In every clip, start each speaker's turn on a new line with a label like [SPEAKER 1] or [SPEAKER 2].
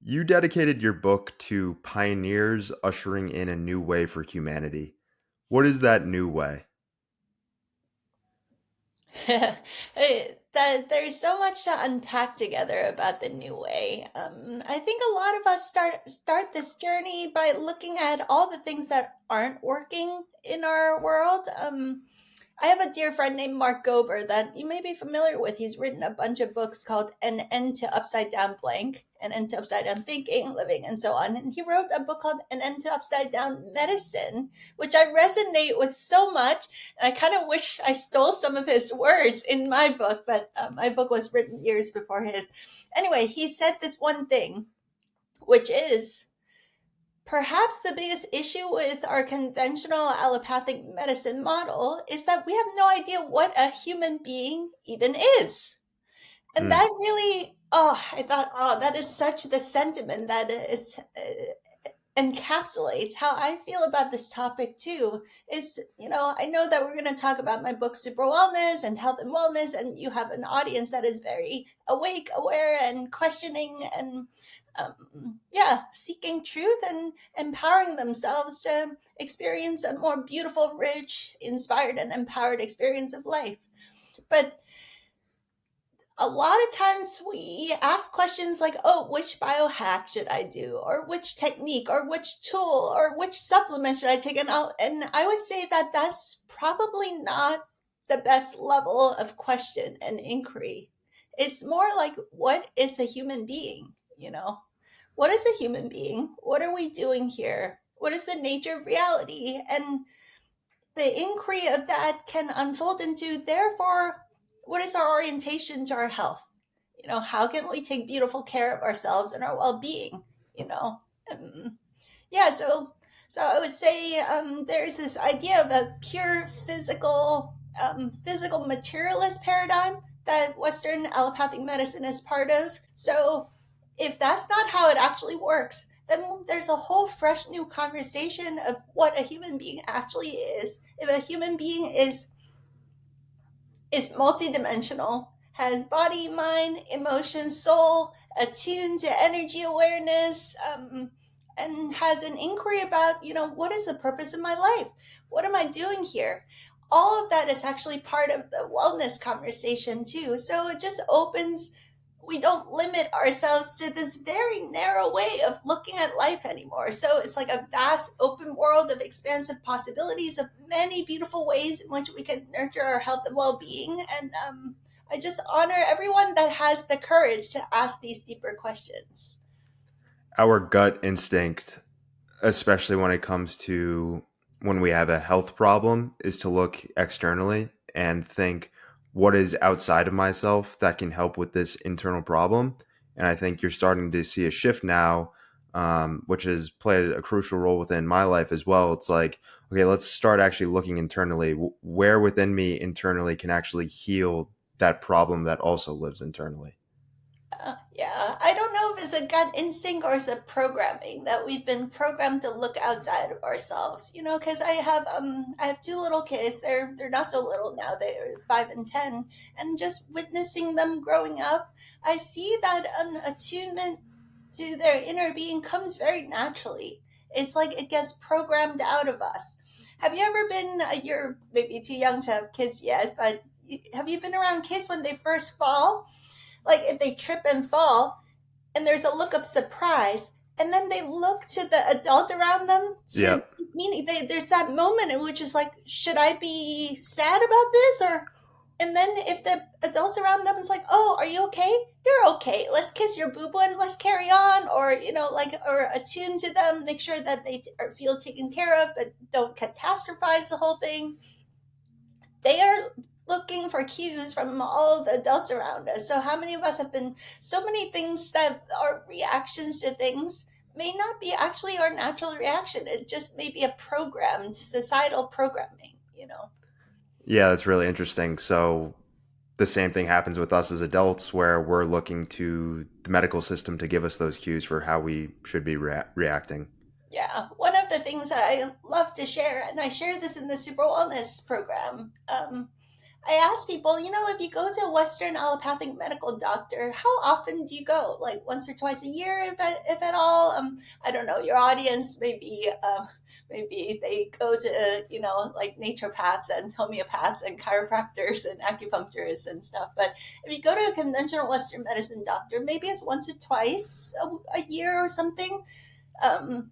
[SPEAKER 1] You dedicated your book to pioneers ushering in a new way for humanity. What is that new way?
[SPEAKER 2] That there's so much to unpack together about the new way. I think a lot of us start this journey by looking at all the things that aren't working in our world. I have a dear friend named Mark Gober that you may be familiar with. He's written a bunch of books called An End to Upside Down Blank, An End to Upside Down Thinking, Living, and so on. And he wrote a book called An End to Upside Down Medicine, which I resonate with so much. And I kind of wish I stole some of his words in my book, but my book was written years before his. Anyway, he said this one thing, which is perhaps the biggest issue with our conventional allopathic medicine model is that we have no idea what a human being even is. And
[SPEAKER 1] Mm.
[SPEAKER 2] that really, oh, I thought, oh, that is such the sentiment that is encapsulates how I feel about this topic too. Is, I know that we're going to talk about my book, Super Wellness and Health and Wellness, and you have an audience that is very awake, aware, and questioning and yeah, seeking truth and empowering themselves to experience a more beautiful, rich, inspired, and empowered experience of life. But a lot of times we ask questions like, oh, which biohack should I do? Or which technique? Or which tool? Or which supplement should I take? And I would say that that's probably not the best level of question and inquiry. It's more like, what is a human being? What is a human being? What are we doing here? What is the nature of reality? And the inquiry of that can unfold into, therefore, what is our orientation to our health? How can we take beautiful care of ourselves and our well-being? you know yeah, so I would say, there's this idea of a pure physical materialist paradigm that Western allopathic medicine is part of. So if that's not how it actually works, then there's a whole fresh new conversation of what a human being actually is. If a human being is multidimensional, has body, mind, emotion, soul, attuned to energy awareness, and has an inquiry about, what is the purpose of my life? What am I doing here? All of that is actually part of the wellness conversation, too. So it just opens, we don't limit ourselves to this very narrow way of looking at life anymore. So it's like a vast open world of expansive possibilities of many beautiful ways in which we can nurture our health and well-being. And I just honor everyone that has the courage to ask these deeper questions.
[SPEAKER 1] Our gut instinct, especially when it comes to when we have a health problem, is to look externally and think, what is outside of myself that can help with this internal problem? And I think you're starting to see a shift now, which has played a crucial role within my life as well. It's like, okay, let's start actually looking internally. Where within me internally can actually heal that problem that also lives internally?
[SPEAKER 2] Yeah, I don't know if it's a gut instinct or it's a programming that we've been programmed to look outside of ourselves. Because I have two little kids. They're not so little now. They're 5 and 10, and just witnessing them growing up, I see that an attunement to their inner being comes very naturally. It's like it gets programmed out of us. Have you ever been? You're maybe too young to have kids yet, but have you been around kids when they first fall? Like if they trip and fall and there's a look of surprise, and then they look to the adult around them to,
[SPEAKER 1] Yep.
[SPEAKER 2] meaning there's that moment in which is like, should I be sad about this? Or and then if the adults around them is like, oh, are you okay? You're okay, let's kiss your boo boo and let's carry on. Or like, or attune to them, make sure that feel taken care of, but don't catastrophize the whole thing. They are looking for cues from all the adults around us. So, how many of us have been, so many things that are reactions to things may not be actually our natural reaction? It just may be a programmed societal programming.
[SPEAKER 1] Yeah, that's really interesting. So the same thing happens with us as adults where we're looking to the medical system to give us those cues for how we should be reacting.
[SPEAKER 2] Yeah, one of the things that I love to share, and I share this in the Super Wellness program. I ask people, if you go to a Western allopathic medical doctor, how often do you go? Like once or twice a year, if at all? I don't know. Your audience maybe they go to like naturopaths and homeopaths and chiropractors and acupuncturists and stuff. But if you go to a conventional Western medicine doctor, maybe it's once or twice a year or something. Um,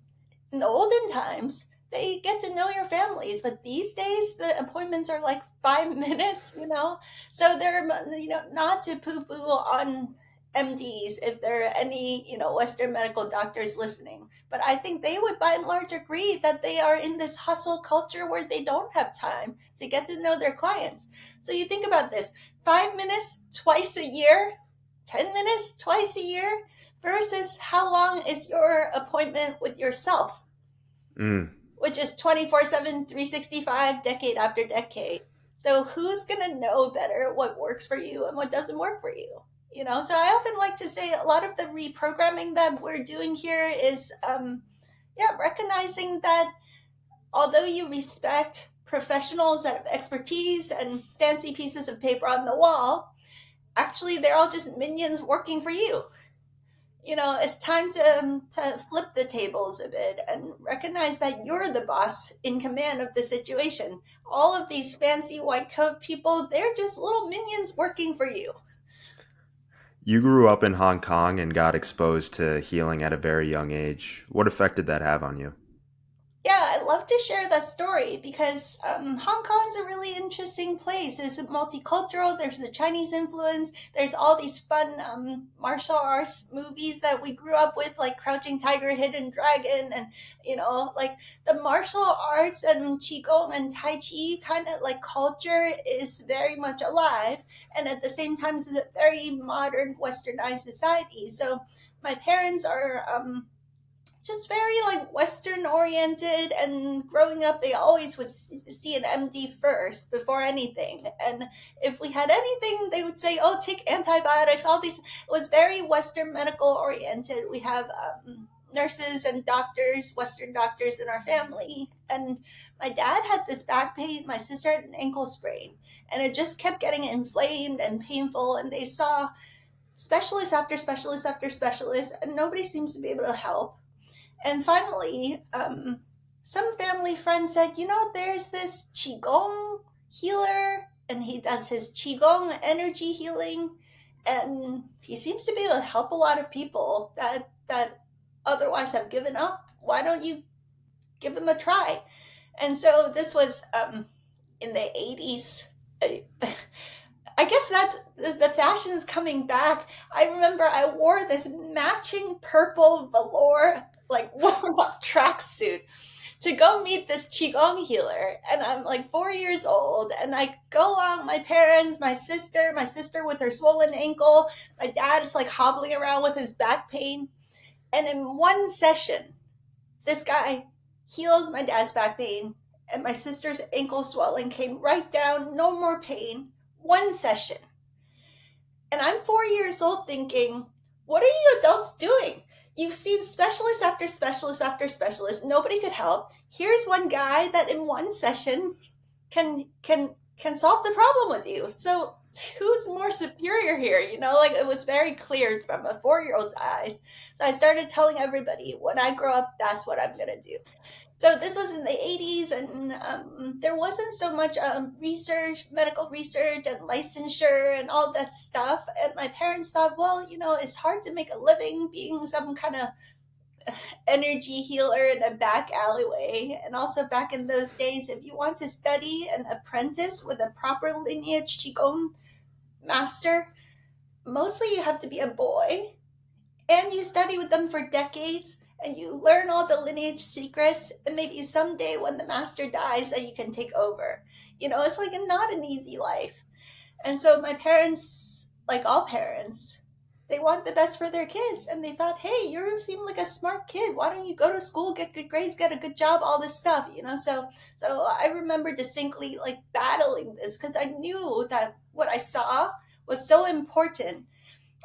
[SPEAKER 2] in the olden times, they get to know your families, but these days the appointments are like 5 minutes. So they're not to poo-poo on MDs if there are any Western medical doctors listening, but I think they would by and large agree that they are in this hustle culture where they don't have time to get to know their clients. So you think about this: 5 minutes twice a year, 10 minutes twice a year, versus how long is your appointment with yourself,
[SPEAKER 1] Mm.
[SPEAKER 2] which is 24/7, 365, decade after decade. So who's going to know better what works for you and what doesn't work for you? So I often like to say a lot of the reprogramming that we're doing here is, yeah, recognizing that although you respect professionals that have expertise and fancy pieces of paper on the wall, actually they're all just minions working for you. It's time to flip the tables a bit and recognize that you're the boss in command of the situation. All of these fancy white coat people, they're just little minions working for you.
[SPEAKER 1] You grew up in Hong Kong and got exposed to healing at a very young age. What effect did that have on you?
[SPEAKER 2] Yeah, I'd love to share that story because Hong Kong's a really interesting place. It's multicultural. There's the Chinese influence. There's all these fun martial arts movies that we grew up with, like Crouching Tiger, Hidden Dragon, and like the martial arts and qigong and tai chi kind of like culture is very much alive, and at the same time, it's a very modern, westernized society. So my parents are. Just very like Western oriented, and growing up they always would see an MD first before anything, and if we had anything they would say, oh, take antibiotics, all these. It was very Western medical oriented. We have nurses and doctors, Western doctors in our family, and my dad had this back pain, my sister had an ankle sprain, and it just kept getting inflamed and painful, and they saw specialist after specialist after specialist, and nobody seems to be able to help. And finally, some family friend said, there's this Qigong healer, and he does his Qigong energy healing, and he seems to be able to help a lot of people that otherwise have given up. Why don't you give him a try? And so this was in the 80s. I guess that the fashion is coming back. I remember I wore this matching purple velour, like warm up tracksuit to go meet this qigong healer, and I'm like 4 years old, and I go along, my parents, my sister with her swollen ankle, my dad is like hobbling around with his back pain, and in one session this guy heals my dad's back pain, and my sister's ankle swelling came right down, no more pain. One session. And I'm 4 years old thinking, what are you adults doing? You've seen specialist after specialist after specialist. Nobody could help. Here's one guy that in one session can solve the problem with you. So who's more superior here? Like it was very clear from a 4-year-old's eyes. So I started telling everybody, when I grow up, that's what I'm gonna do. So this was in the 80s, and there wasn't so much research, medical research and licensure and all that stuff, and my parents thought, well, it's hard to make a living being some kind of energy healer in a back alleyway. And also back in those days, if you want to study and apprentice with a proper lineage qigong master, mostly you have to be a boy, and you study with them for decades, and you learn all the lineage secrets, and maybe someday when the master dies that you can take over. It's like not an easy life. And so my parents, like all parents, they want the best for their kids, and they thought, hey, you seem like a smart kid, why don't you go to school, get good grades, get a good job, all this stuff. So I remember distinctly like battling this because I knew that what I saw was so important.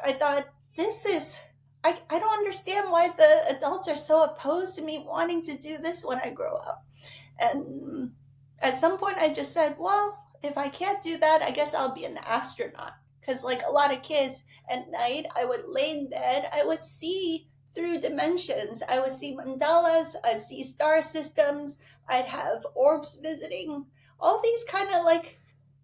[SPEAKER 2] I thought, this is, I don't understand why the adults are so opposed to me wanting to do this when I grow up. And at some point, I just said, well, if I can't do that, I guess I'll be an astronaut. Because, like a lot of kids, at night, I would lay in bed, I would see through dimensions. I would see mandalas, I'd see star systems, I'd have orbs visiting, all these kind of like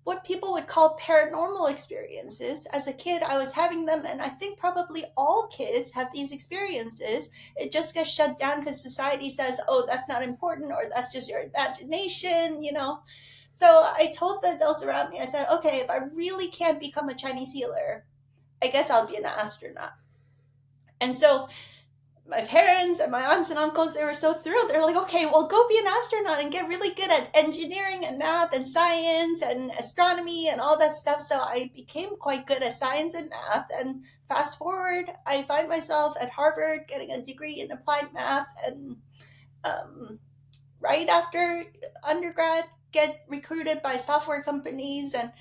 [SPEAKER 2] what people would call paranormal experiences. As a kid, I was having them, and I think probably all kids have these experiences. It just gets shut down because society says, oh, that's not important, or that's just your imagination, you know? So I told the adults around me, I said, okay, if I really can't become a Chinese healer, I guess I'll be an astronaut. And so my parents and my aunts and uncles, they were so thrilled. They're like, okay, well, go be an astronaut and get really good at engineering and math and science and astronomy and all that stuff. So I became quite good at science and math. And fast forward, I find myself at Harvard getting a degree in applied math. And um, right after undergrad, get recruited by software companies. And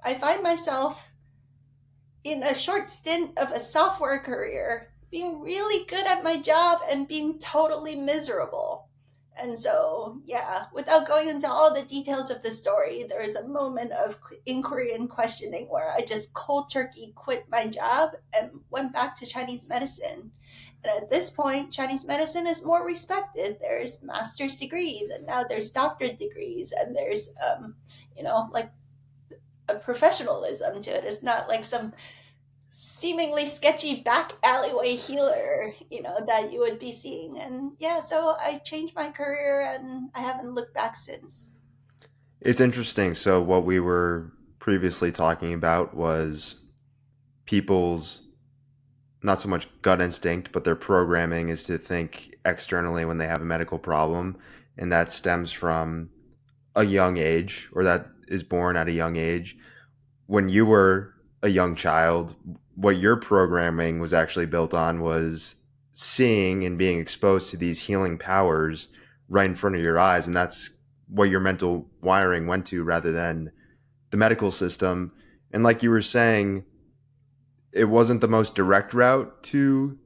[SPEAKER 2] I find myself in a short stint of a software career being really good at my job and being totally miserable. And so, yeah, without going into all the details of the story, there is a moment of inquiry and questioning where I just cold turkey quit my job and went back to Chinese medicine. And at this point, Chinese medicine is more respected. There's master's degrees, and now there's doctorate degrees, and there's, like a professionalism to it. It's not like some seemingly sketchy back alleyway healer, that you would be seeing. And yeah, so I changed my career and I haven't looked back since.
[SPEAKER 1] It's interesting. So, what we were previously talking about was people's not so much gut instinct, but their programming is to think externally when they have a medical problem. And that stems from a young age, or that is born at a young age. When you were a young child, what your programming was actually built on was seeing and being exposed to these healing powers right in front of your eyes. And that's what your mental wiring went to rather than the medical system. And like you were saying, it wasn't the most direct route to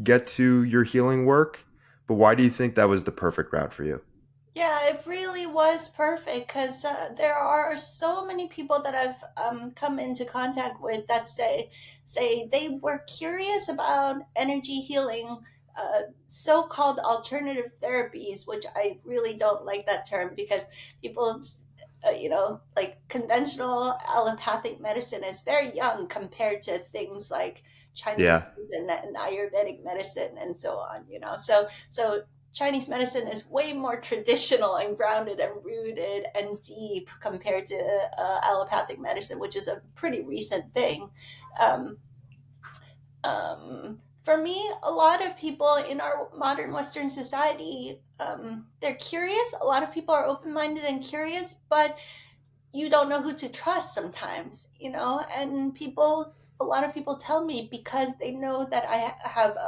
[SPEAKER 1] get to your healing work. But why do you think that was the perfect route for you?
[SPEAKER 2] Yeah, it really was perfect because there are so many people that I've come into contact with that say they were curious about energy healing, so-called alternative therapies, which I really don't like that term because people, like conventional allopathic medicine is very young compared to things like Chinese
[SPEAKER 1] Yeah.
[SPEAKER 2] medicine and Ayurvedic medicine and so on. So Chinese medicine is way more traditional and grounded and rooted and deep compared to allopathic medicine, which is a pretty recent thing. Um, for me, a lot of people in our modern Western society, they're curious. A lot of people are open minded and curious, but you don't know who to trust sometimes, and a lot of people tell me because they know that I have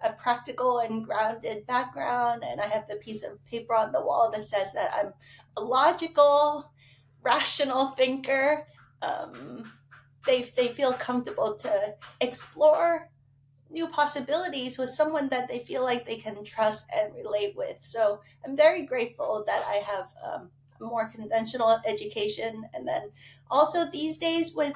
[SPEAKER 2] a practical and grounded background and I have the piece of paper on the wall that says that I'm a logical, rational thinker. um, they feel comfortable to explore new possibilities with someone that they feel like they can trust and relate with. So I'm very grateful that I have a more conventional education. And then also these days, with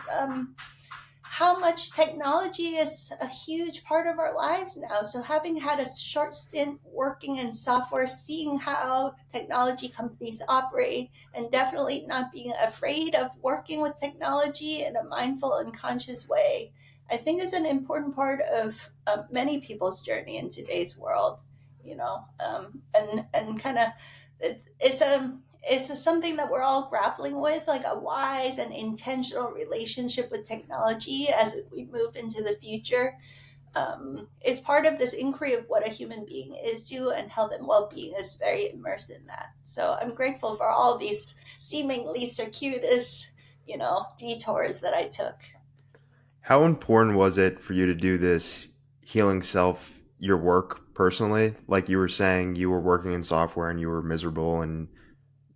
[SPEAKER 2] how much technology is a huge part of our lives now. So, having had a short stint working in software, seeing how technology companies operate, and definitely not being afraid of working with technology in a mindful and conscious way, I think is an important part of many people's journey in today's world. And kind of it's something that we're all grappling with, like a wise and intentional relationship with technology as we move into the future. Is part of this inquiry of what a human being is to, and health and well-being is very immersed in that. So I'm grateful for all these seemingly circuitous, detours that I took.
[SPEAKER 1] How important was it for you to do this healing self, your work personally? Like you were saying, you were working in software and you were miserable and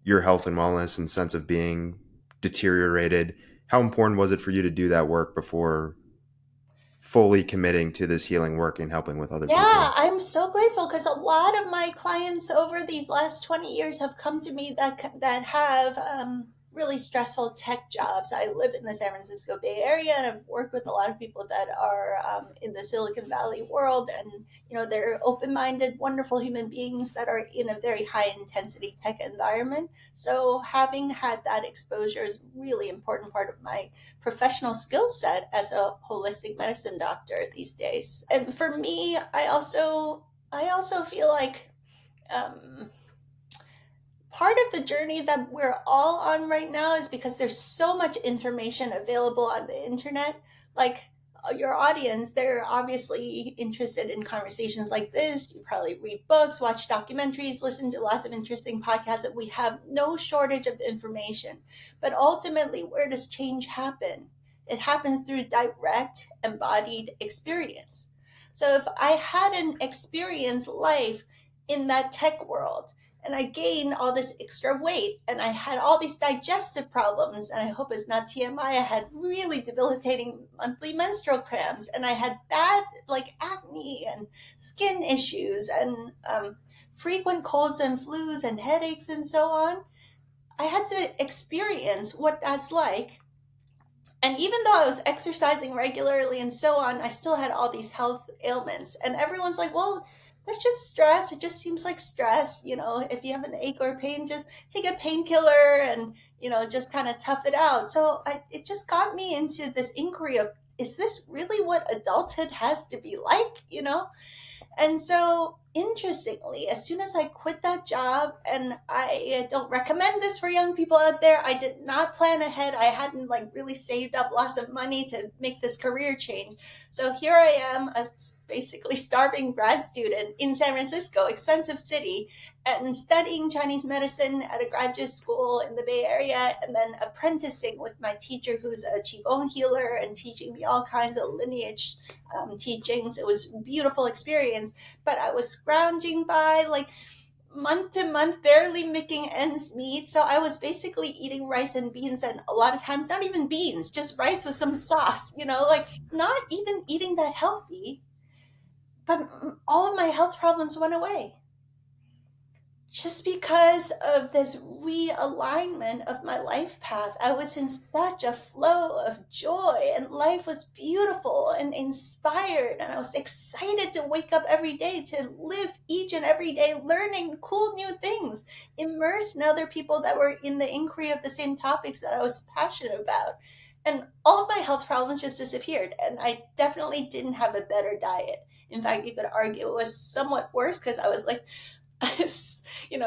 [SPEAKER 1] your health and wellness and sense of being deteriorated. How important was it for you to do that work before fully committing to this healing work and helping with other
[SPEAKER 2] Yeah,
[SPEAKER 1] people?
[SPEAKER 2] I'm so grateful because a lot of my clients over these last 20 years have come to me that have really stressful tech jobs. I live in the San Francisco Bay Area, and I've worked with a lot of people that are in the Silicon Valley world, and they're open-minded, wonderful human beings that are in a very high-intensity tech environment. So having had that exposure is really important part of my professional skill set as a holistic medicine doctor these days. And for me, I also feel like um, part of the journey that we're all on right now is because there's so much information available on the internet. Like your audience, they're obviously interested in conversations like this. You probably read books, watch documentaries, listen to lots of interesting podcasts, and we have no shortage of information. But ultimately, where does change happen? It happens through direct embodied experience. So if I hadn't experienced life in that tech world, and I gained all this extra weight, and I had all these digestive problems, and I hope it's not TMI. I had really debilitating monthly menstrual cramps, and I had bad like acne and skin issues, and frequent colds and flus and headaches and so on. I had to experience what that's like. And even though I was exercising regularly and so on, I still had all these health ailments. And everyone's like, well, that's just stress. It just seems like stress. If you have an ache or pain, just take a painkiller and, just kind of tough it out. So it just got me into this inquiry of, is this really what adulthood has to be like? And so, interestingly, as soon as I quit that job, and I don't recommend this for young people out there, I did not plan ahead. I hadn't like really saved up lots of money to make this career change. So here I am, a basically starving grad student in San Francisco, expensive city, and studying Chinese medicine at a graduate school in the Bay Area, and then apprenticing with my teacher who's a Qigong healer and teaching me all kinds of lineage teachings. It was a beautiful experience, but I was scrounging by like month to month, barely making ends meet. So I was basically eating rice and beans, and a lot of times not even beans, just rice with some sauce, like not even eating that healthy. But all of my health problems went away just because of this realignment of my life path. I was in such a flow of joy, and life was beautiful and inspired. And I was excited to wake up every day, to live each and every day learning cool new things, immersed in other people that were in the inquiry of the same topics that I was passionate about. And all of my health problems just disappeared. And I definitely didn't have a better diet. In fact, you could argue it was somewhat worse because I was like,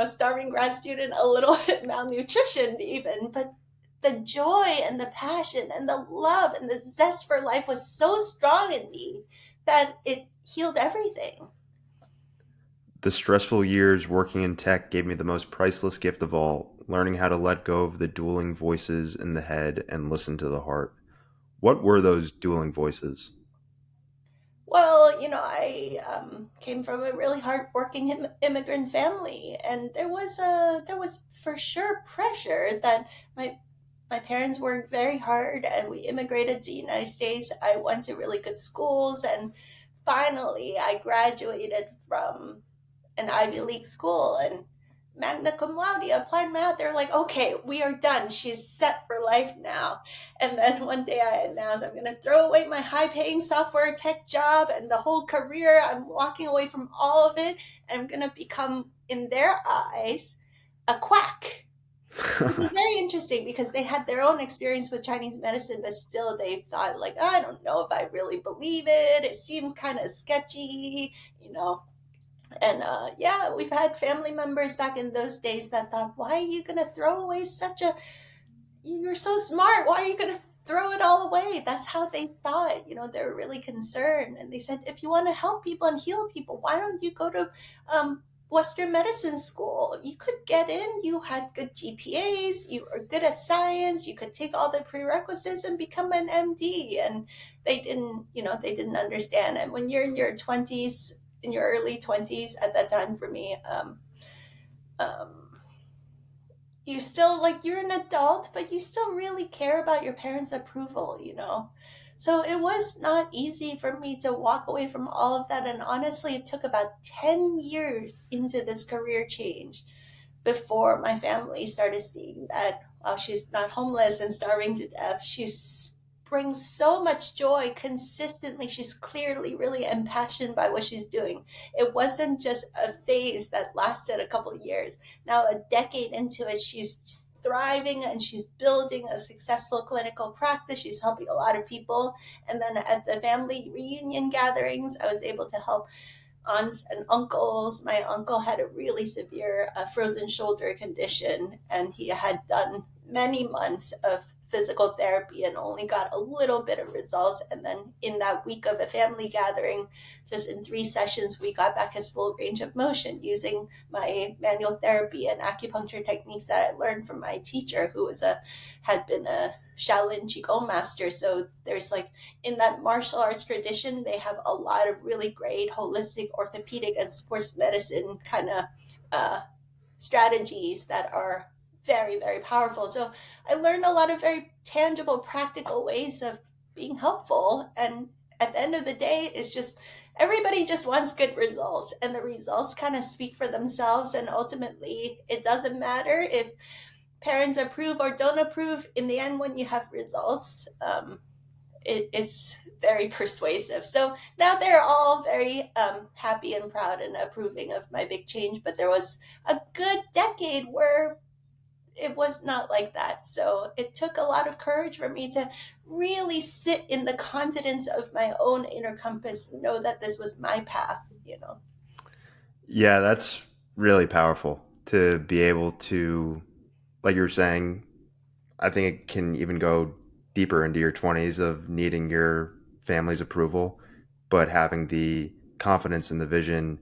[SPEAKER 2] starving grad student, a little bit malnutritioned even, but the joy and the passion and the love and the zest for life was so strong in me that it healed everything.
[SPEAKER 1] The stressful years working in tech gave me the most priceless gift of all, learning how to let go of the dueling voices in the head and listen to the heart. What were those dueling voices?
[SPEAKER 2] Well, I came from a really hardworking immigrant family, and there was for sure pressure that my parents worked very hard, and we immigrated to the United States. I went to really good schools, and finally I graduated from an Ivy League school, and magna cum laude, applied math. They're like, okay, we are done. She's set for life now. And then one day I announced I'm going to throw away my high paying software tech job and the whole career. I'm walking away from all of it, and I'm going to become, in their eyes, a quack. Which is very interesting because they had their own experience with Chinese medicine, but still they thought, like, I don't know if I really believe it. It seems kind of sketchy. And yeah, we've had family members back in those days that thought, why are you going to throw away you're so smart. Why are you going to throw it all away? That's how they saw it. They're really concerned. And they said, if you want to help people and heal people, why don't you go to Western medicine school? You could get in. You had good GPAs. You are good at science. You could take all the prerequisites and become an MD. And they didn't understand. And when you're in your 20s, in your early 20s at that time for me, um, you still like you're an adult, but you still really care about your parents' approval. So it was not easy for me to walk away from all of that. And honestly, it took about 10 years into this career change before my family started seeing that while she's not homeless and starving to death, brings so much joy consistently. She's clearly really impassioned by what she's doing. It wasn't just a phase that lasted a couple of years. Now, a decade into it, she's thriving and she's building a successful clinical practice. She's helping a lot of people. And then at the family reunion gatherings, I was able to help aunts and uncles. My uncle had a really severe frozen shoulder condition, and he had done many months of physical therapy and only got a little bit of results. And then in that week of a family gathering, just in 3 sessions, we got back his full range of motion using my manual therapy and acupuncture techniques that I learned from my teacher, who had been a Shaolin Qigong master. So there's like, in that martial arts tradition, they have a lot of really great holistic orthopedic and sports medicine kind of uh, strategies that are very, very powerful. So I learned a lot of very tangible, practical ways of being helpful. And at the end of the day, it's just everybody just wants good results, and the results kind of speak for themselves. And ultimately, it doesn't matter if parents approve or don't approve. In the end, when you have results, it's very persuasive. So now they're all very happy and proud and approving of my big change. But there was a good decade where it was not like that. So it took a lot of courage for me to really sit in the confidence of my own inner compass, know that this was my path.
[SPEAKER 1] Yeah, that's really powerful to be able to, like you were saying, I think it can even go deeper into your 20s of needing your family's approval, but having the confidence and the vision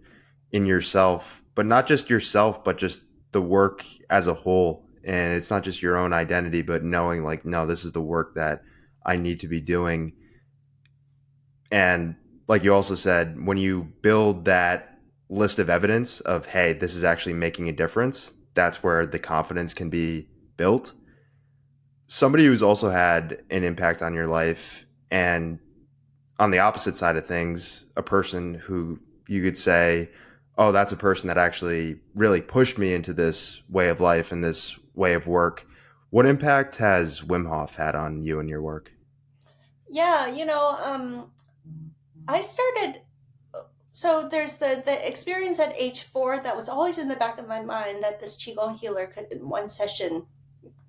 [SPEAKER 1] in yourself, but not just yourself, but just the work as a whole. And it's not just your own identity, but knowing, like, no, this is the work that I need to be doing. And like you also said, when you build that list of evidence of, hey, this is actually making a difference, that's where the confidence can be built. Somebody who's also had an impact on your life, and on the opposite side of things, a person who you could say, oh, that's a person that actually really pushed me into this way of life and this way of work. What impact has Wim Hof had on you and your work?
[SPEAKER 2] Yeah, I started. So there's the experience at age 4 that was always in the back of my mind, that this qigong healer could, in one session,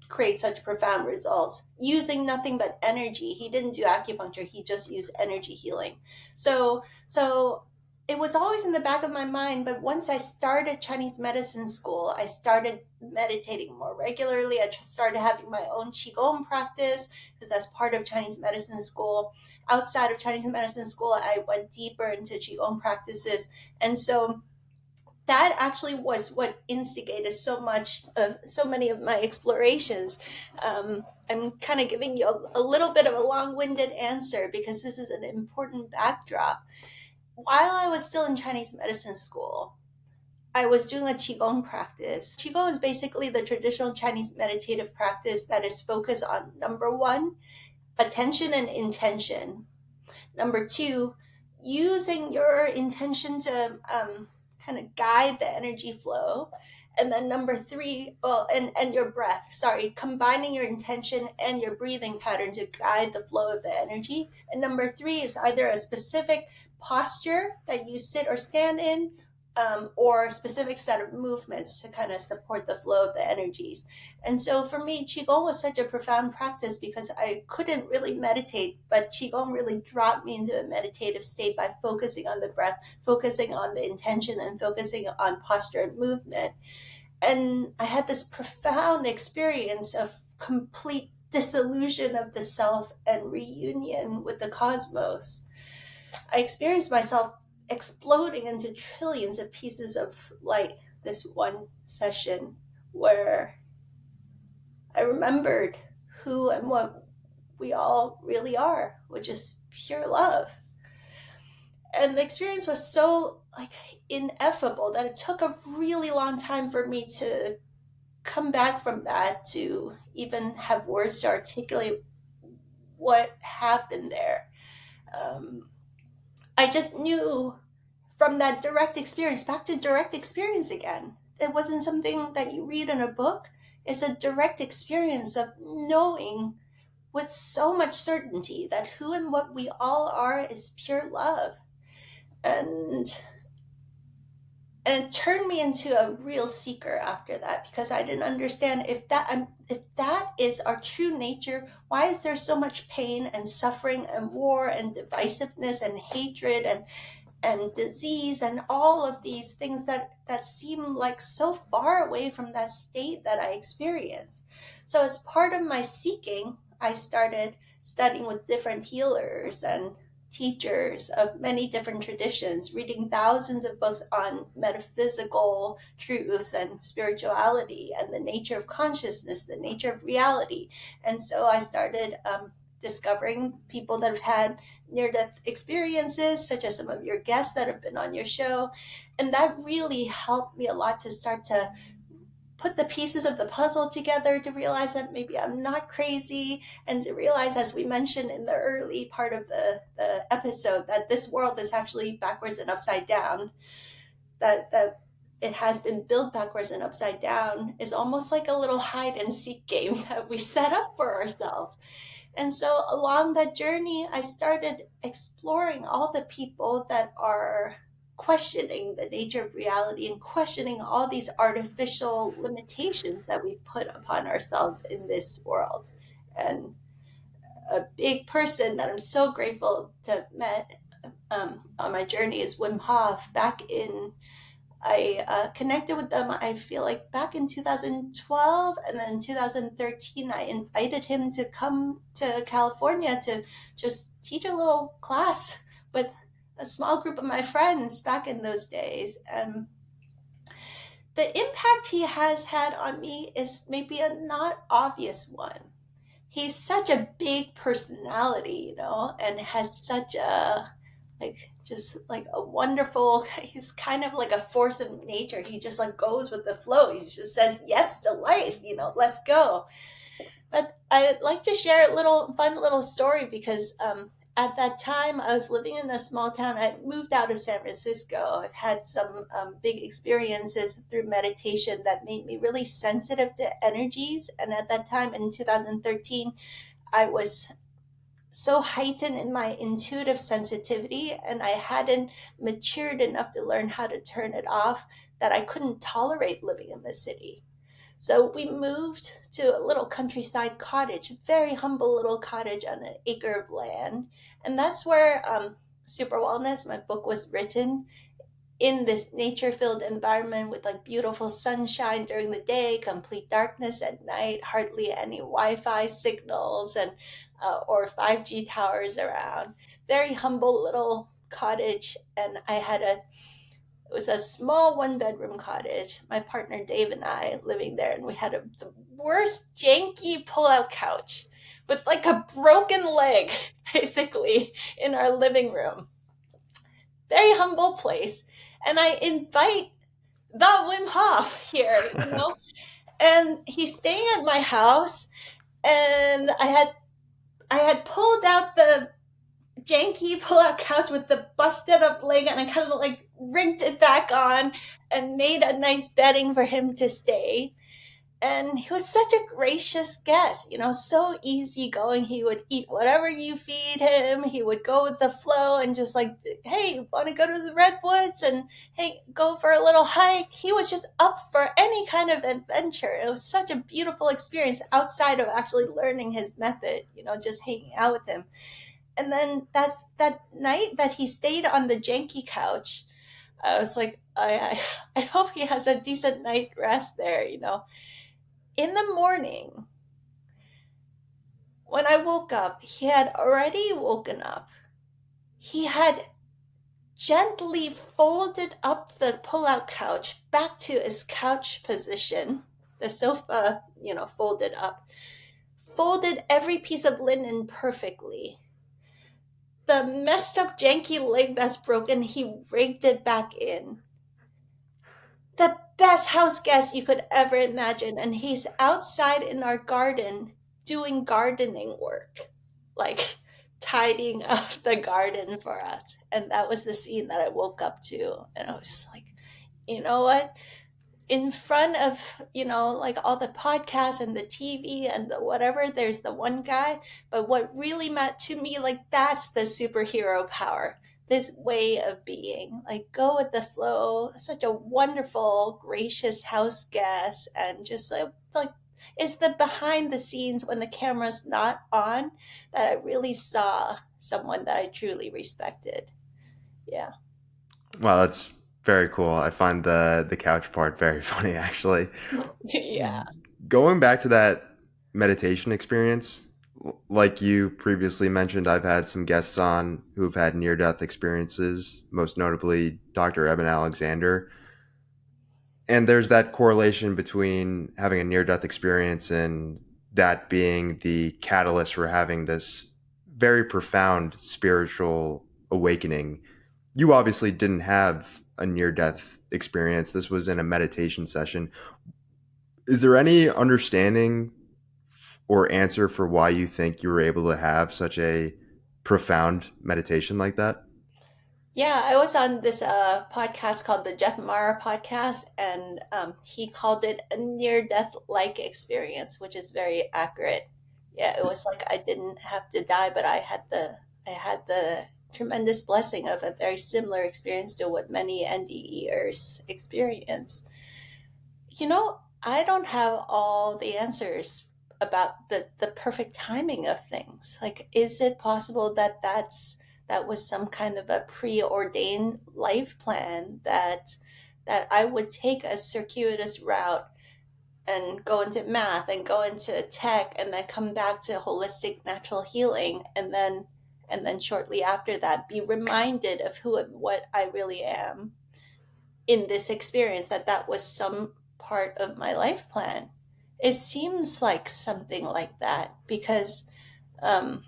[SPEAKER 2] create such profound results using nothing but energy. He didn't do acupuncture, he just used energy healing. So it was always in the back of my mind. But once I started Chinese medicine school, I started meditating more regularly. I started having my own qigong practice, because that's part of Chinese medicine school. Outside of Chinese medicine school, I went deeper into qigong practices. And so that actually was what instigated so many of my explorations. I'm kind of giving you a little bit of a long-winded answer because this is an important backdrop. While I was still in Chinese medicine school, I was doing a qigong practice. Qigong is basically the traditional Chinese meditative practice that is focused on, number one, attention and intention. Number two, using your intention to kind of guide the energy flow. And then number three, well, and your breath, sorry, combining your intention and your breathing pattern to guide the flow of the energy. And number three is either a specific posture that you sit or stand in, or a specific set of movements to kind of support the flow of the energies. And so for me, Qigong was such a profound practice because I couldn't really meditate, but Qigong really dropped me into a meditative state by focusing on the breath, focusing on the intention, and focusing on posture and movement. And I had this profound experience of complete dissolution of the self and reunion with the cosmos. I experienced myself exploding into trillions of pieces of light this one session, where I remembered who and what we all really are, which is pure love. And the experience was so like ineffable that it took a really long time for me to come back from that, to even have words to articulate what happened there. Um, I just knew from that direct experience back to direct experience again. It wasn't something that you read in a book. It's a direct experience of knowing with so much certainty that who and what we all are is pure love. And and it turned me into a real seeker after that, because I didn't understand if that is our true nature, why is there so much pain and suffering and war and divisiveness and hatred and disease and all of these things that seem like so far away from that state that I experienced. So as part of my seeking, I started studying with different healers and teachers of many different traditions, reading thousands of books on metaphysical truths and spirituality and the nature of consciousness, the nature of reality. And so I started discovering people that have had near death experiences, such as some of your guests that have been on your show. And that really helped me a lot to start to put the pieces of the puzzle together, to realize that maybe I'm not crazy, and to realize, as we mentioned in the early part of the episode, that this world is actually backwards and upside down, that it has been built backwards and upside down, is almost like a little hide and seek game that we set up for ourselves. And so along that journey, I started exploring all the people that are questioning the nature of reality and questioning all these artificial limitations that we put upon ourselves in this world. And a big person that I'm so grateful to have met on my journey is Wim Hof. I connected with them, I feel like back in 2012, and then in 2013 I invited him to come to California to just teach a little class with a small group of my friends back in those days. And the impact he has had on me is maybe a not obvious one. He's such a big personality, and has such a, like, just like a wonderful, he's kind of like a force of nature. He just like goes with the flow. He just says yes to life, let's go. But I'd like to share a little fun little story, because at that time I was living in a small town. I moved out of San Francisco. I've had some big experiences through meditation that made me really sensitive to energies. And at that time in 2013, I was so heightened in my intuitive sensitivity, and I hadn't matured enough to learn how to turn it off, that I couldn't tolerate living in the city. So we moved to a little countryside cottage, very humble little cottage on an acre of land. And that's where Super Wellness, my book, was written, in this nature filled environment with like beautiful sunshine during the day, complete darkness at night, hardly any Wi-Fi signals and or 5G towers around. Very humble little cottage, and it was a small 1 bedroom cottage. My partner Dave and I living there, and we had the worst janky pull-out couch with like a broken leg, basically, in our living room. Very humble place. And I invite the Wim Hof here, and he's staying at my house. And I had pulled out the janky pull-out couch with the busted up leg, and I kind of like rigged it back on and made a nice bedding for him to stay. And he was such a gracious guest, so easygoing. He would eat whatever you feed him. He would go with the flow and just like, hey, want to go to the redwoods, and hey, go for a little hike. He was just up for any kind of adventure. It was such a beautiful experience outside of actually learning his method, just hanging out with him. And then that night that he stayed on the janky couch, I was like, I hope he has a decent night rest there. In the morning, when I woke up, he had already woken up. He had gently folded up the pull-out couch back to its couch position, the sofa, folded up, folded every piece of linen perfectly. The messed up janky leg that's broken, he rigged it back in. The best house guest you could ever imagine. And he's outside in our garden doing gardening work. Like, tidying up the garden for us. And that was the scene that I woke up to. And I was just like, you know what? In front of, like all the podcasts and the TV and the whatever, there's the one guy. But what really meant to me, like, that's the superhero power. This way of being, like, go with the flow. Such a wonderful, gracious house guest, and just like it's the behind the scenes when the camera's not on that I really saw someone that I truly respected. Yeah.
[SPEAKER 1] Wow, that's very cool. I find the couch part very funny, actually.
[SPEAKER 2] Yeah.
[SPEAKER 1] Going back to that meditation experience, like you previously mentioned, I've had some guests on who've had near death experiences, most notably Dr. Eben Alexander. And there's that correlation between having a near death experience and that being the catalyst for having this very profound spiritual awakening. You obviously didn't have a near death experience. This was in a meditation session. Is there any understanding or answer for why you think you were able to have such a profound meditation like that?
[SPEAKER 2] Yeah, I was on this podcast called the Jeff Mara podcast, and he called it a near death like experience, which is very accurate. Yeah, it was like I didn't have to die, but I had the tremendous blessing of a very similar experience to what many NDEers experience. I don't have all the answers about the perfect timing of things. Like, is it possible that that was some kind of a preordained life plan that I would take a circuitous route and go into math and go into tech and then come back to holistic natural healing, and then shortly after that be reminded of who and what I really am in this experience, that was some part of my life plan. It seems like something like that because um,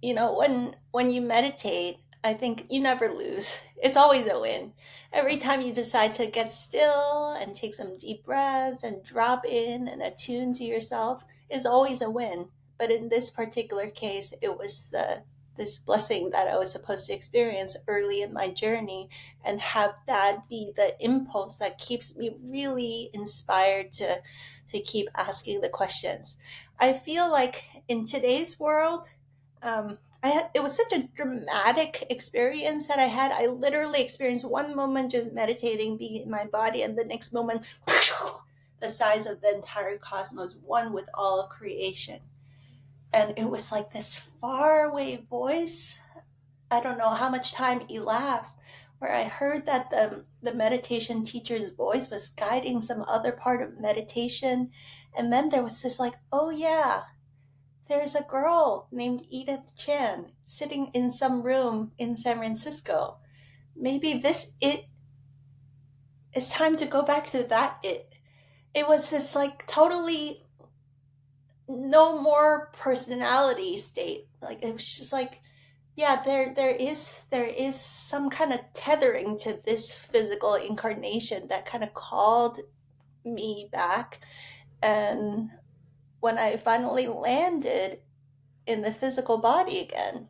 [SPEAKER 2] when you meditate, I think you never lose. It's always a win. Every time you decide to get still and take some deep breaths and drop in and attune to yourself is always a win. But in this particular case, it was this blessing that I was supposed to experience early in my journey, and have that be the impulse that keeps me really inspired to keep asking the questions. I feel like in today's world, it was such a dramatic experience that I had. I literally experienced one moment just meditating, being in my body, and the next moment, the size of the entire cosmos, one with all of creation. And it was like this faraway voice. I don't know how much time elapsed, where I heard that the meditation teacher's voice was guiding some other part of meditation. And then there was this, like, oh yeah, there's a girl named Edith Chan sitting in some room in San Francisco. Maybe this it is time to go back to that it. It was this, like, totally no more personality state. Like, it was just like, yeah, there is some kind of tethering to this physical incarnation that kind of called me back. And when I finally landed in the physical body again,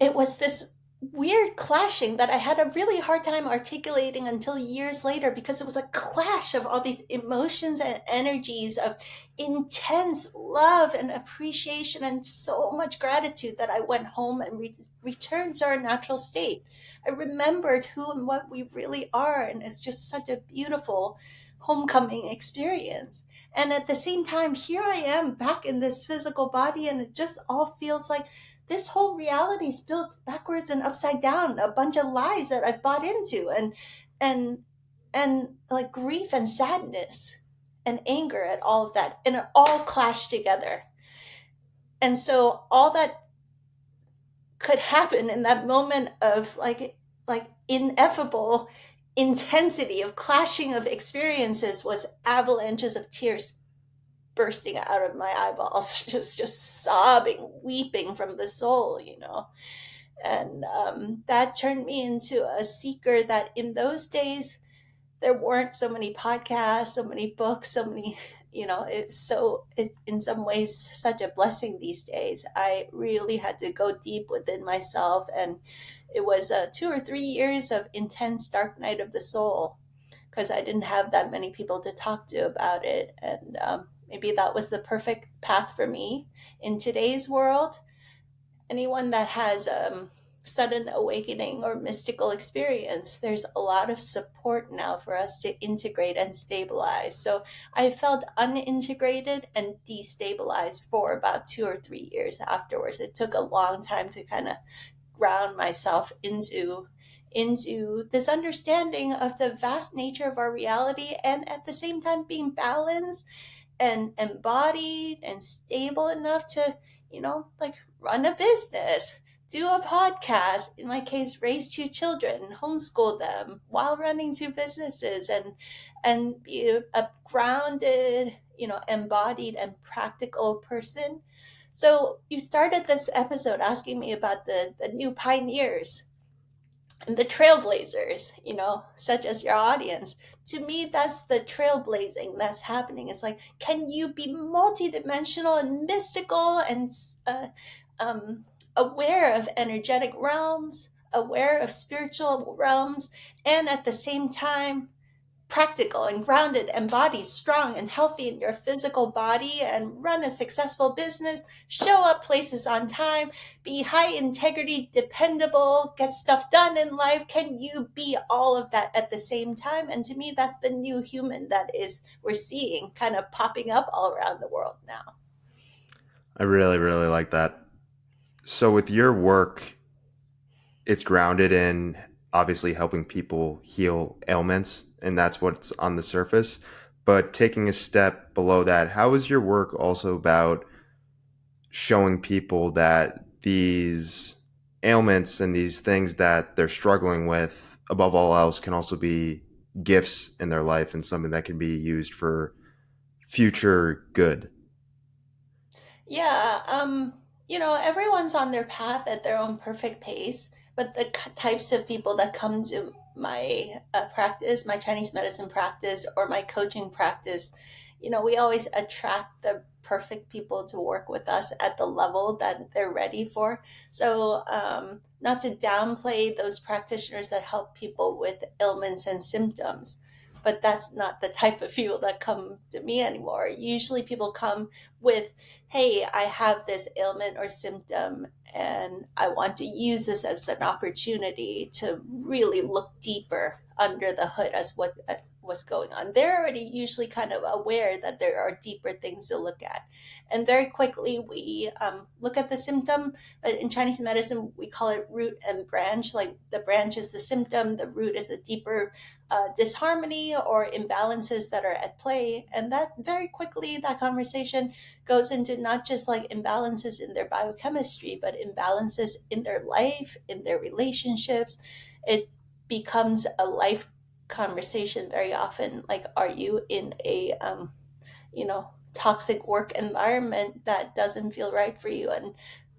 [SPEAKER 2] it was this weird clashing that I had a really hard time articulating until years later, because it was a clash of all these emotions and energies of intense love and appreciation and so much gratitude, that I went home and returned to our natural state. I remembered who and what we really are, and it's just such a beautiful homecoming experience. And at the same time, here I am back in this physical body, and it just all feels like this whole reality is built backwards and upside down, a bunch of lies that I've bought into, and and like grief and sadness and anger at all of that, and it all clashed together. And so all that could happen in that moment of, like ineffable intensity of clashing of experiences, was avalanches of tears bursting out of my eyeballs, just sobbing, weeping from the soul. And that turned me into a seeker, that in those days there weren't so many podcasts, so many books, so many It's in some ways such a blessing these days. I really had to go deep within myself, and it was 2 or 3 years of intense dark night of the soul, because I didn't have that many people to talk to about it. And maybe that was the perfect path for me in today's world. Anyone that has sudden awakening or mystical experience, there's a lot of support now for us to integrate and stabilize. So I felt unintegrated and destabilized for about 2 or 3 years afterwards. It took a long time to kind of ground myself into this understanding of the vast nature of our reality, and at the same time being balanced and embodied and stable enough to, like, run a business, do a podcast, in my case, raise 2 children, homeschool them while running 2 businesses, and be a grounded, embodied and practical person. So you started this episode asking me about the new pioneers and the trailblazers, such as your audience. To me, that's the trailblazing that's happening. It's like, can you be multidimensional and mystical and um, aware of energetic realms, aware of spiritual realms, and at the same time practical and grounded and body strong and healthy in your physical body, and run a successful business, show up places on time, be high integrity, dependable, get stuff done in life? Can you be all of that at the same time? And to me, that's the new human that is we're seeing kind of popping up all around the world now.
[SPEAKER 1] I really, really like that. So, with your work, it's grounded in obviously helping people heal ailments, and that's what's on the surface. But taking a step below that, how is your work also about showing people that these ailments and these things that they're struggling with, above all else, can also be gifts in their life and something that can be used for future good?
[SPEAKER 2] Yeah, everyone's on their path at their own perfect pace, but the types of people that come to my practice, my Chinese medicine practice, or my coaching practice, we always attract the perfect people to work with us at the level that they're ready for. So, not to downplay those practitioners that help people with ailments and symptoms, but that's not the type of people that come to me anymore. Usually, people come with, hey, I have this ailment or symptom, and I want to use this as an opportunity to really look deeper under the hood as what's going on. They're already usually kind of aware that there are deeper things to look at. And very quickly, we look at the symptom. But in Chinese medicine, we call it root and branch. Like, the branch is the symptom, the root is the deeper disharmony or imbalances that are at play. And that very quickly, that conversation goes into not just like imbalances in their biochemistry, but imbalances in their life, in their relationships. It becomes a life conversation very often. Like, are you in a, toxic work environment that doesn't feel right for you? And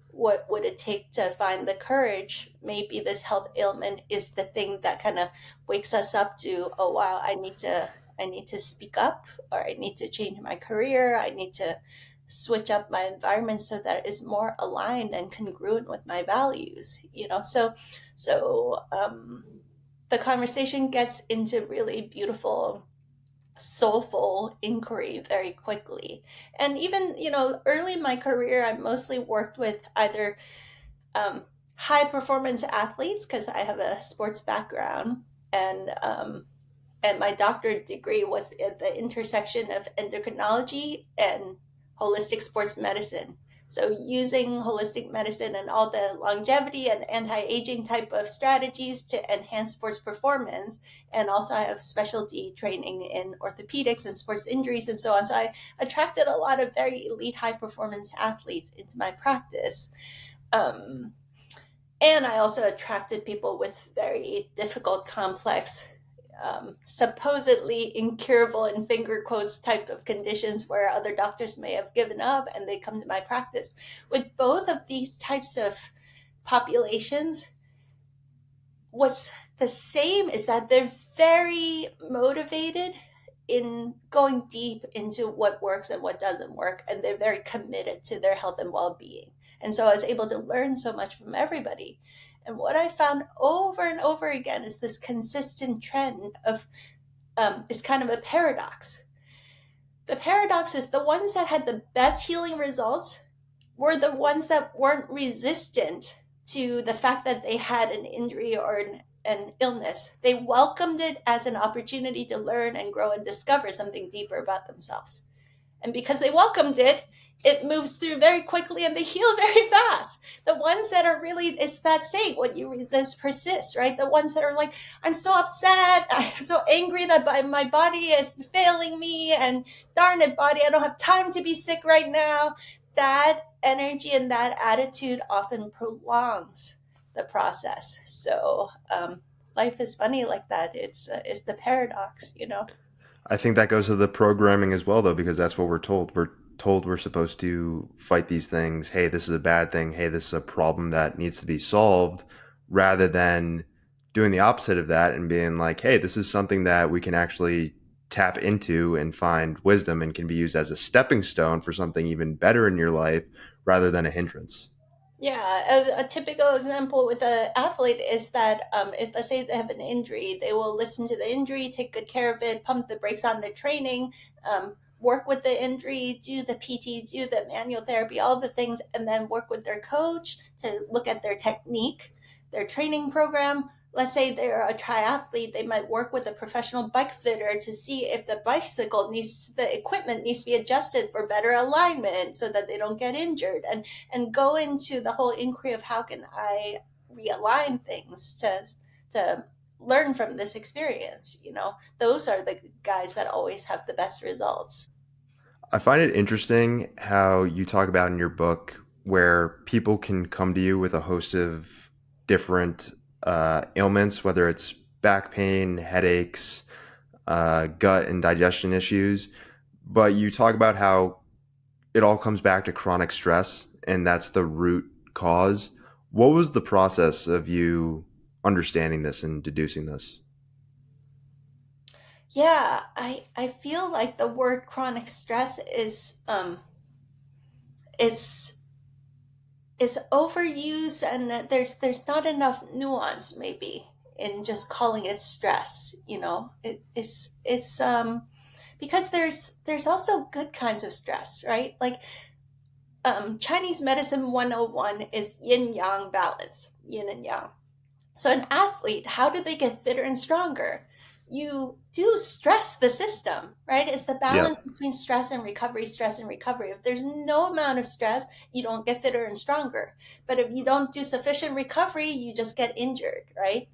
[SPEAKER 2] what would it take to find the courage? Maybe this health ailment is the thing that kind of wakes us up to, oh wow, I need to speak up, or I need to change my career, I need to switch up my environment so that it's more aligned and congruent with my values. So the conversation gets into really beautiful, soulful inquiry very quickly. And even, early in my career, I mostly worked with either high performance athletes, because I have a sports background, and my doctorate degree was at the intersection of endocrinology and holistic sports medicine. So, using holistic medicine and all the longevity and anti-aging type of strategies to enhance sports performance. And also, I have specialty training in orthopedics and sports injuries and so on. So I attracted a lot of very elite high performance athletes into my practice. Um, and I also attracted people with very difficult, complex, supposedly incurable, in finger quotes, type of conditions where other doctors may have given up, and they come to my practice. With both of these types of populations, what's the same is that they're very motivated in going deep into what works and what doesn't work, and they're very committed to their health and well-being. And so I was able to learn so much from everybody. And what I found over and over again is this consistent trend of is kind of a paradox. The paradox is the ones that had the best healing results were the ones that weren't resistant to the fact that they had an injury or an illness. They welcomed it as an opportunity to learn and grow and discover something deeper about themselves. And because they welcomed it, it moves through very quickly and they heal very fast. The ones that are really, it's that saying, what you resist persists, right? The ones that are like, I'm so upset, I'm so angry that my body is failing me, and darn it, body, I don't have time to be sick right now. That energy and that attitude often prolongs the process. So life is funny like that. It's the paradox, you know.
[SPEAKER 1] I think that goes to the programming as well, though, because that's what we're told. We're told we're supposed to fight these things. Hey, this is a bad thing. Hey, this is a problem that needs to be solved, rather than doing the opposite of that and being like, hey, this is something that we can actually tap into and find wisdom and can be used as a stepping stone for something even better in your life rather than a hindrance.
[SPEAKER 2] Yeah, a typical example with an athlete is that if, let's say, they have an injury, they will listen to the injury, take good care of it, pump the brakes on their training, work with the injury, do the PT, do the manual therapy, all the things, and then work with their coach to look at their technique, their training program. Let's say they're a triathlete, they might work with a professional bike fitter to see if the equipment needs to be adjusted for better alignment so that they don't get injured. And go into the whole inquiry of how can I realign things to learn from this experience. You know, those are the guys that always have the best results.
[SPEAKER 1] I find it interesting how you talk about in your book where people can come to you with a host of different ailments, whether it's back pain, headaches, gut and digestion issues. But you talk about how it all comes back to chronic stress, and that's the root cause. What was the process of you understanding this and deducing this?
[SPEAKER 2] Yeah, I feel like the word chronic stress is is overused, and there's not enough nuance maybe in just calling it stress. You know, it's because there's also good kinds of stress, right? Like Chinese medicine 101 is yin yang balance, yin and yang. So, an athlete, how do they get fitter and stronger? You do stress the system, right? It's the
[SPEAKER 1] Yeah.
[SPEAKER 2] balance between stress and recovery, stress and recovery. If there's no amount of stress, you don't get fitter and stronger. But if you don't do sufficient recovery, you just get injured, right?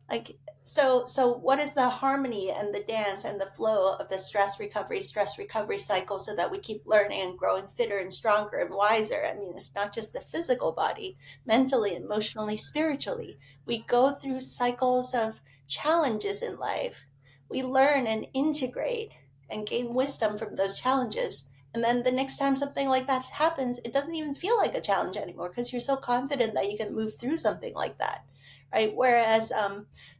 [SPEAKER 2] Like, so what is the harmony and the dance and the flow of the stress recovery cycle so that we keep learning and growing fitter and stronger and wiser? I mean, it's not just the physical body, mentally, emotionally, spiritually. We go through cycles of challenges in life. We learn and integrate and gain wisdom from those challenges. And then the next time something like that happens, it doesn't even feel like a challenge anymore because you're so confident that you can move through something like that, right? Whereas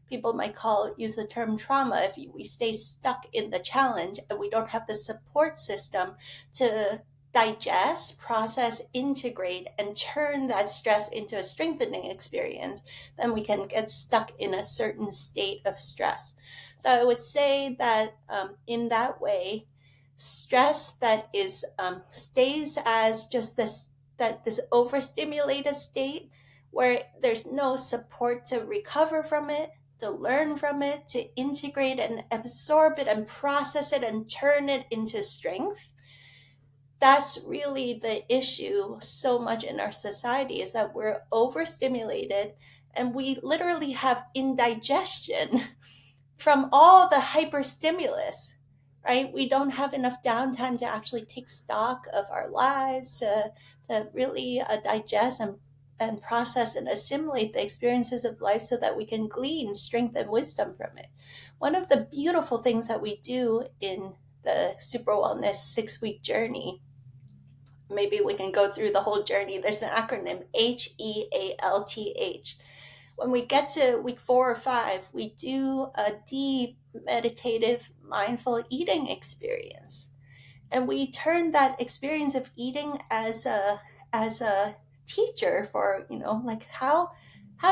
[SPEAKER 2] people might use the term trauma if we stay stuck in the challenge and we don't have the support system to digest, process, integrate, and turn that stress into a strengthening experience, then we can get stuck in a certain state of stress. So I would say that in that way, stress that is stays as just this overstimulated state where there's no support to recover from it, to learn from it, to integrate and absorb it and process it and turn it into strength. That's really the issue so much in our society, is that we're overstimulated and we literally have indigestion from all the hyperstimulus, right? We don't have enough downtime to actually take stock of our lives, to really digest and process and assimilate the experiences of life so that we can glean strength and wisdom from it. One of the beautiful things that we do in the Super Wellness 6 week journey, maybe we can go through the whole journey. There's an acronym, HEALTH, when we get to week 4 or 5, we do a deep meditative mindful eating experience, and we turn that experience of eating as a teacher for, like, how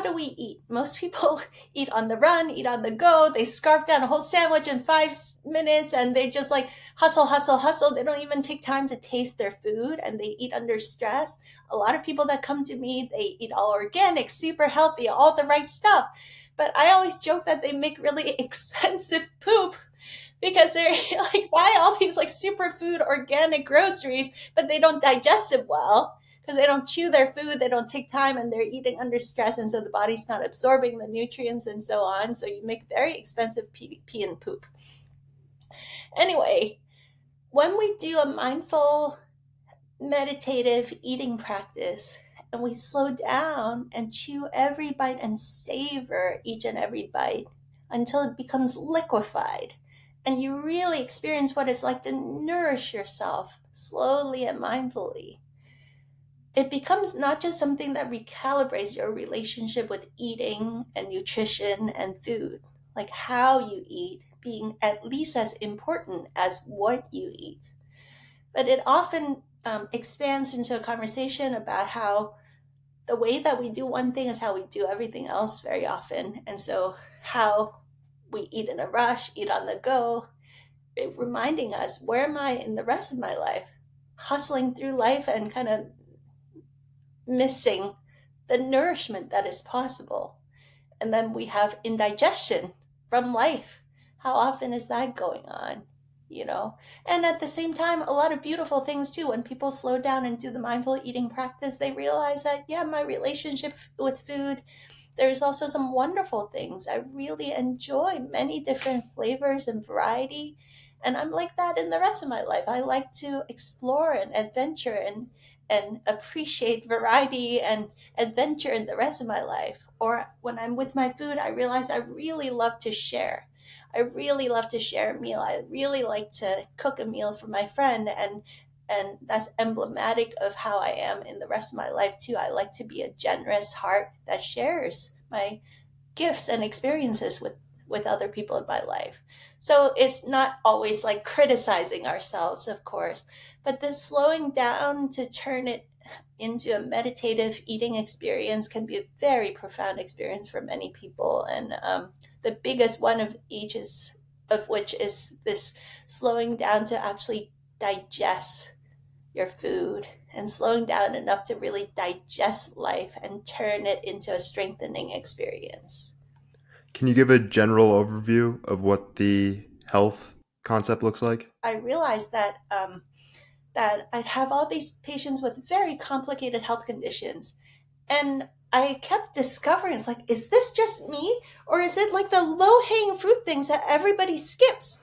[SPEAKER 2] do we eat? Most people eat on the run, eat on the go. They scarf down a whole sandwich in 5 minutes, and they just like hustle, hustle, hustle. They don't even take time to taste their food, and they eat under stress. A lot of people that come to me, they eat all organic, super healthy, all the right stuff. But I always joke that they make really expensive poop because they're like buy all these like superfood organic groceries, but they don't digest it well because they don't chew their food, they don't take time, and they're eating under stress, and so the body's not absorbing the nutrients and so on. So you make very expensive pee and poop. Anyway, when we do a mindful meditative eating practice and we slow down and chew every bite and savor each and every bite until it becomes liquefied, and you really experience what it's like to nourish yourself slowly and mindfully, it becomes not just something that recalibrates your relationship with eating and nutrition and food, like how you eat being at least as important as what you eat, but it often expands into a conversation about how the way that we do one thing is how we do everything else very often. And so, how we eat in a rush, eat on the go, reminding us, where am I in the rest of my life? Hustling through life and kind of missing the nourishment that is possible. And then we have indigestion from life. How often is that going on? You know, and at the same time, a lot of beautiful things too. When people slow down and do the mindful eating practice, they realize that, yeah, my relationship with food, there's also some wonderful things. I really enjoy many different flavors and variety. And I'm like that in the rest of my life. I like to explore and adventure and appreciate variety and adventure in the rest of my life. Or when I'm with my food, I realize I really love to share. I really love to share a meal. I really like to cook a meal for my friend, and that's emblematic of how I am in the rest of my life too. I like to be a generous heart that shares my gifts and experiences with other people in my life. So it's not always like criticizing ourselves, of course, but this slowing down to turn it into a meditative eating experience can be a very profound experience for many people. And the biggest one of each is of which is this slowing down to actually digest your food and slowing down enough to really digest life and turn it into a strengthening experience.
[SPEAKER 1] Can you give a general overview of what the health concept looks like?
[SPEAKER 2] I realized that I'd have all these patients with very complicated health conditions, and I kept discovering, it's like, is this just me? Or is it like the low hanging fruit things that everybody skips?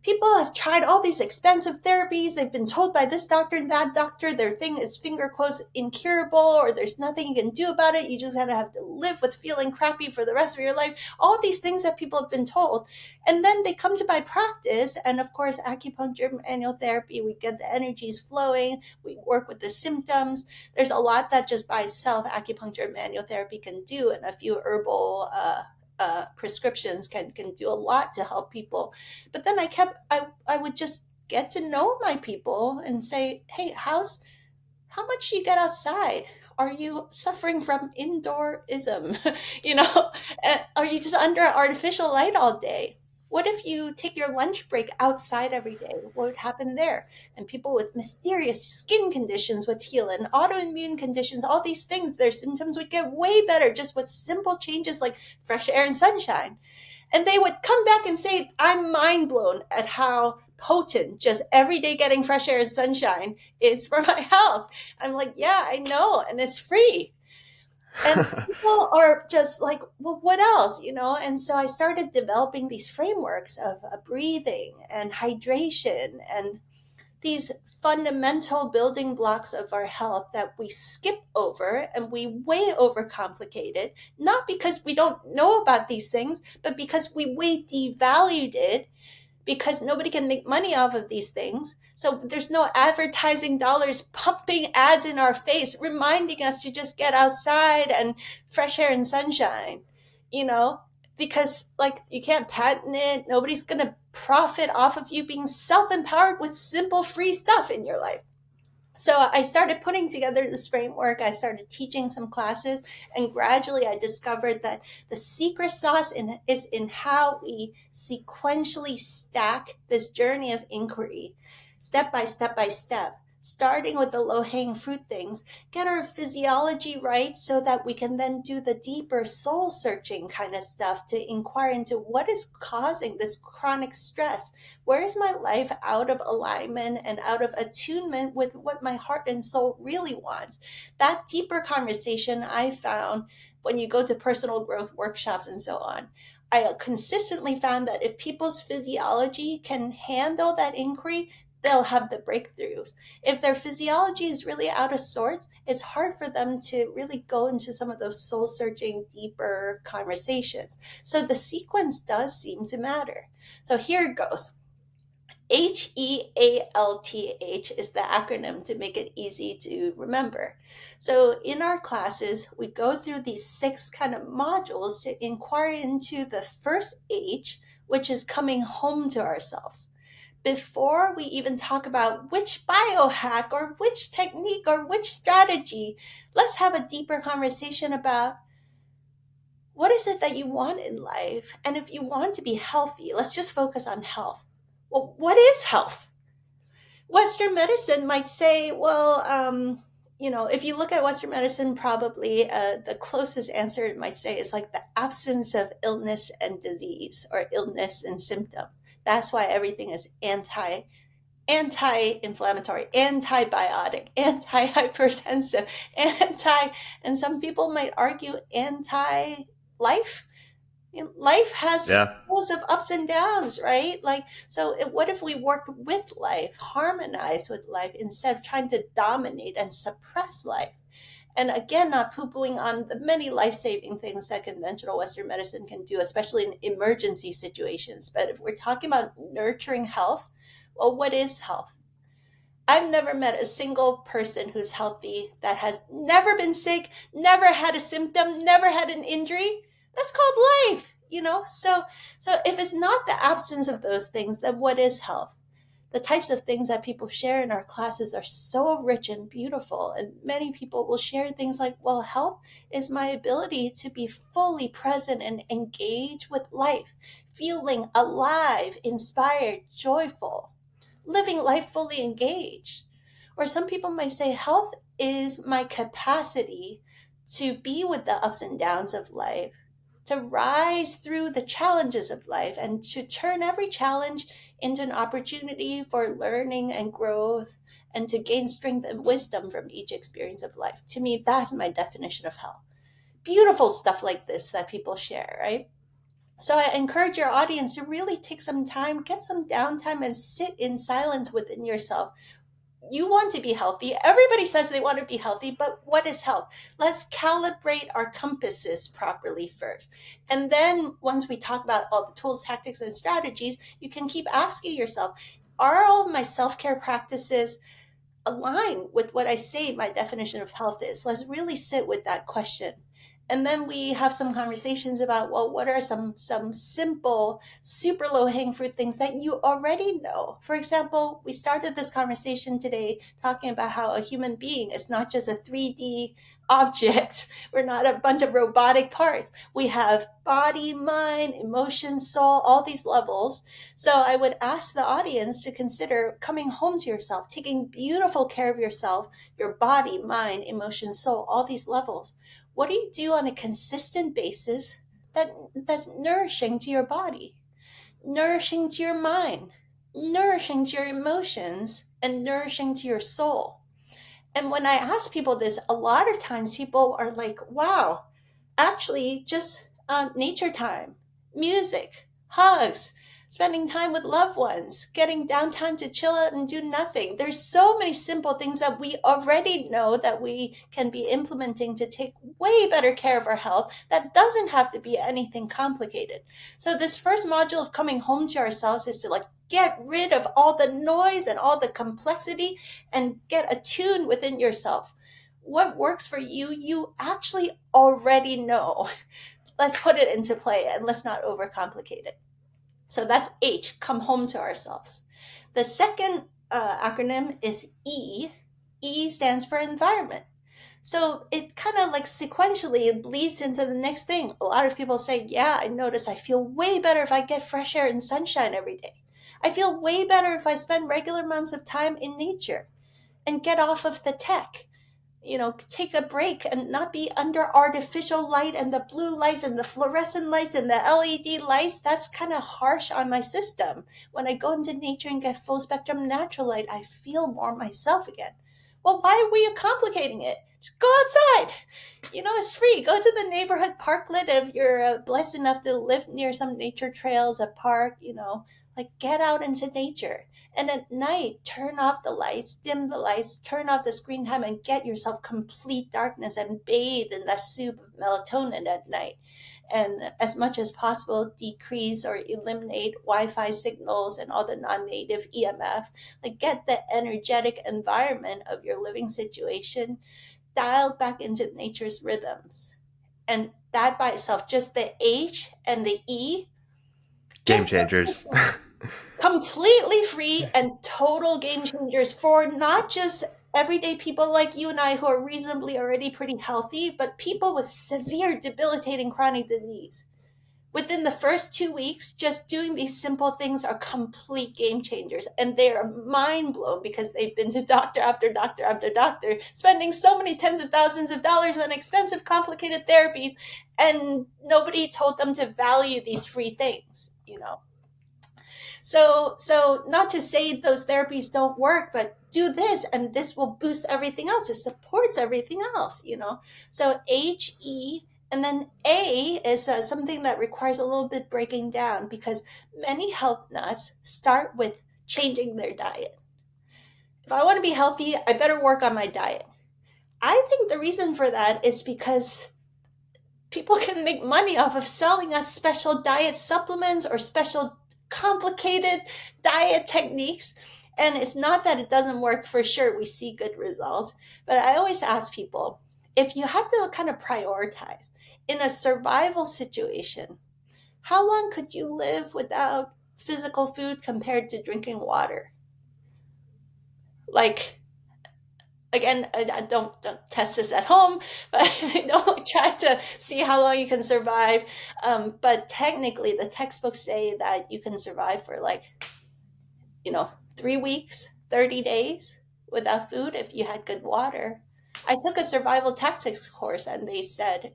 [SPEAKER 2] People have tried all these expensive therapies. They've been told by this doctor and that doctor their thing is finger quotes incurable, or there's nothing you can do about it. You just gotta have to live with feeling crappy for the rest of your life. All these things that people have been told. And then they come to my practice, and of course, acupuncture, manual therapy, we get the energies flowing, we work with the symptoms. There's a lot that just by itself acupuncture manual therapy can do, and a few herbal prescriptions can do a lot to help people. But then I would just get to know my people and say, hey, how much do you get outside? Are you suffering from indoorism? you know, are you just under artificial light all day? What if you take your lunch break outside every day? What would happen there? And people with mysterious skin conditions would heal, and autoimmune conditions, all these things, their symptoms would get way better just with simple changes like fresh air and sunshine. And they would come back and say, I'm mind blown at how potent just every day getting fresh air and sunshine is for my health. I'm like, yeah, I know. And it's free. And people are just like, well, what else? And so I started developing these frameworks of breathing and hydration and these fundamental building blocks of our health that we skip over and we way overcomplicate it, not because we don't know about these things, but because we way devalued it, because nobody can make money off of these things. So there's no advertising dollars pumping ads in our face, reminding us to just get outside and fresh air and sunshine, you know, because like you can't patent it. Nobody's going to profit off of you being self empowered with simple free stuff in your life. So I started putting together this framework. I started teaching some classes, and gradually I discovered that the secret sauce is in how we sequentially stack this journey of inquiry, step by step by step, starting with the low hanging fruit things, get our physiology right so that we can then do the deeper soul searching kind of stuff to inquire into what is causing this chronic stress. Where is my life out of alignment and out of attunement with what my heart and soul really wants? That deeper conversation I found when you go to personal growth workshops and so on. I consistently found that if people's physiology can handle that inquiry, they'll have the breakthroughs. If their physiology is really out of sorts, it's hard for them to really go into some of those soul searching, deeper conversations. So the sequence does seem to matter. So here it goes. H.E.A.L.T.H is the acronym to make it easy to remember. So in our classes, we go through these 6 kind of modules to inquire into the first H, which is coming home to ourselves. Before we even talk about which biohack or which technique or which strategy, let's have a deeper conversation about what is it that you want in life? And if you want to be healthy, let's just focus on health. Well, what is health? Western medicine might say, well, if you look at Western medicine, probably the closest answer it might say is like the absence of illness and disease or illness and symptom. That's why everything is anti-inflammatory, antibiotic, anti-hypertensive, and some people might argue anti-life. Life has
[SPEAKER 1] Yeah.
[SPEAKER 2] full of ups and downs, right? Like, so what if we worked with life, harmonize with life instead of trying to dominate and suppress life? And again, not poo-pooing on the many life-saving things that conventional Western medicine can do, especially in emergency situations. But if we're talking about nurturing health, well, what is health? I've never met a single person who's healthy that has never been sick, never had a symptom, never had an injury. That's called life, you know? So if it's not the absence of those things, then what is health? The types of things that people share in our classes are so rich and beautiful. And many people will share things like, well, health is my ability to be fully present and engage with life, feeling alive, inspired, joyful, living life fully engaged. Or some people might say health is my capacity to be with the ups and downs of life, to rise through the challenges of life, and to turn every challenge into an opportunity for learning and growth and to gain strength and wisdom from each experience of life. To me, that's my definition of health. Beautiful stuff like this that people share, right? So I encourage your audience to really take some time, get some downtime, and sit in silence within yourself. You want to be healthy. Everybody says they want to be healthy, but what is health? Let's calibrate our compasses properly first. And then once we talk about all the tools, tactics, and strategies, you can keep asking yourself, are all of my self-care practices align with what I say my definition of health is? Let's really sit with that question. And then we have some conversations about, well, what are some simple, super low hanging fruit things that you already know? For example, we started this conversation today talking about how a human being is not just a 3D object. We're not a bunch of robotic parts. We have body, mind, emotion, soul, all these levels. So I would ask the audience to consider coming home to yourself, taking beautiful care of yourself, your body, mind, emotion, soul, all these levels. What do you do on a consistent basis that's nourishing to your body, nourishing to your mind, nourishing to your emotions, and nourishing to your soul? And when I ask people this, a lot of times people are like, wow, actually, just nature time, music, hugs, spending time with loved ones, getting downtime to chill out and do nothing. There's so many simple things that we already know that we can be implementing to take way better care of our health that doesn't have to be anything complicated. So this first module of coming home to ourselves is to like get rid of all the noise and all the complexity and get attuned within yourself. What works for you, you actually already know. Let's put it into play and let's not overcomplicate it. So that's H, come home to ourselves. The second acronym is E. E stands for environment. So it kind of like sequentially bleeds into the next thing. A lot of people say, yeah, I notice I feel way better if I get fresh air and sunshine every day. I feel way better if I spend regular amounts of time in nature and get off of the tech. Take a break and not be under artificial light and the blue lights and the fluorescent lights and the LED lights. That's kind of harsh on my system. When I go into nature and get full spectrum natural light, I feel more myself again. Well, why are we complicating it? Just go outside. It's free. Go to the neighborhood parklet if you're blessed enough to live near some nature trails, a park, like get out into nature. And at night, turn off the lights, dim the lights, turn off the screen time, and get yourself complete darkness and bathe in that soup of melatonin at night. And as much as possible, decrease or eliminate Wi Fi signals and all the non native EMF. Like, get the energetic environment of your living situation dialed back into nature's rhythms. And that by itself, just the H and the E,
[SPEAKER 1] Game
[SPEAKER 2] just
[SPEAKER 1] changers.
[SPEAKER 2] completely free and total game changers for not just everyday people like you and I who are reasonably already pretty healthy, but people with severe debilitating chronic disease. Within the first 2 weeks, just doing these simple things are complete game changers. And they are mind blown because they've been to doctor after doctor after doctor, spending so many tens of thousands of dollars on expensive, complicated therapies. And nobody told them to value these free things. So not to say those therapies don't work, but do this and this will boost everything else. It supports everything else. So H-E, and then A is something that requires a little bit breaking down because many health nuts start with changing their diet. If I want to be healthy, I better work on my diet. I think the reason for that is because people can make money off of selling us special diet supplements or special complicated diet techniques. And it's not that it doesn't work, for sure. We see good results. But I always ask people, if you had to kind of prioritize in a survival situation, how long could you live without physical food compared to drinking water? Like, again, I don't test this at home, but don't try to see how long you can survive. But technically, the textbooks say that you can survive for like 3 weeks, 30 days without food if you had good water. I took a survival tactics course, and they said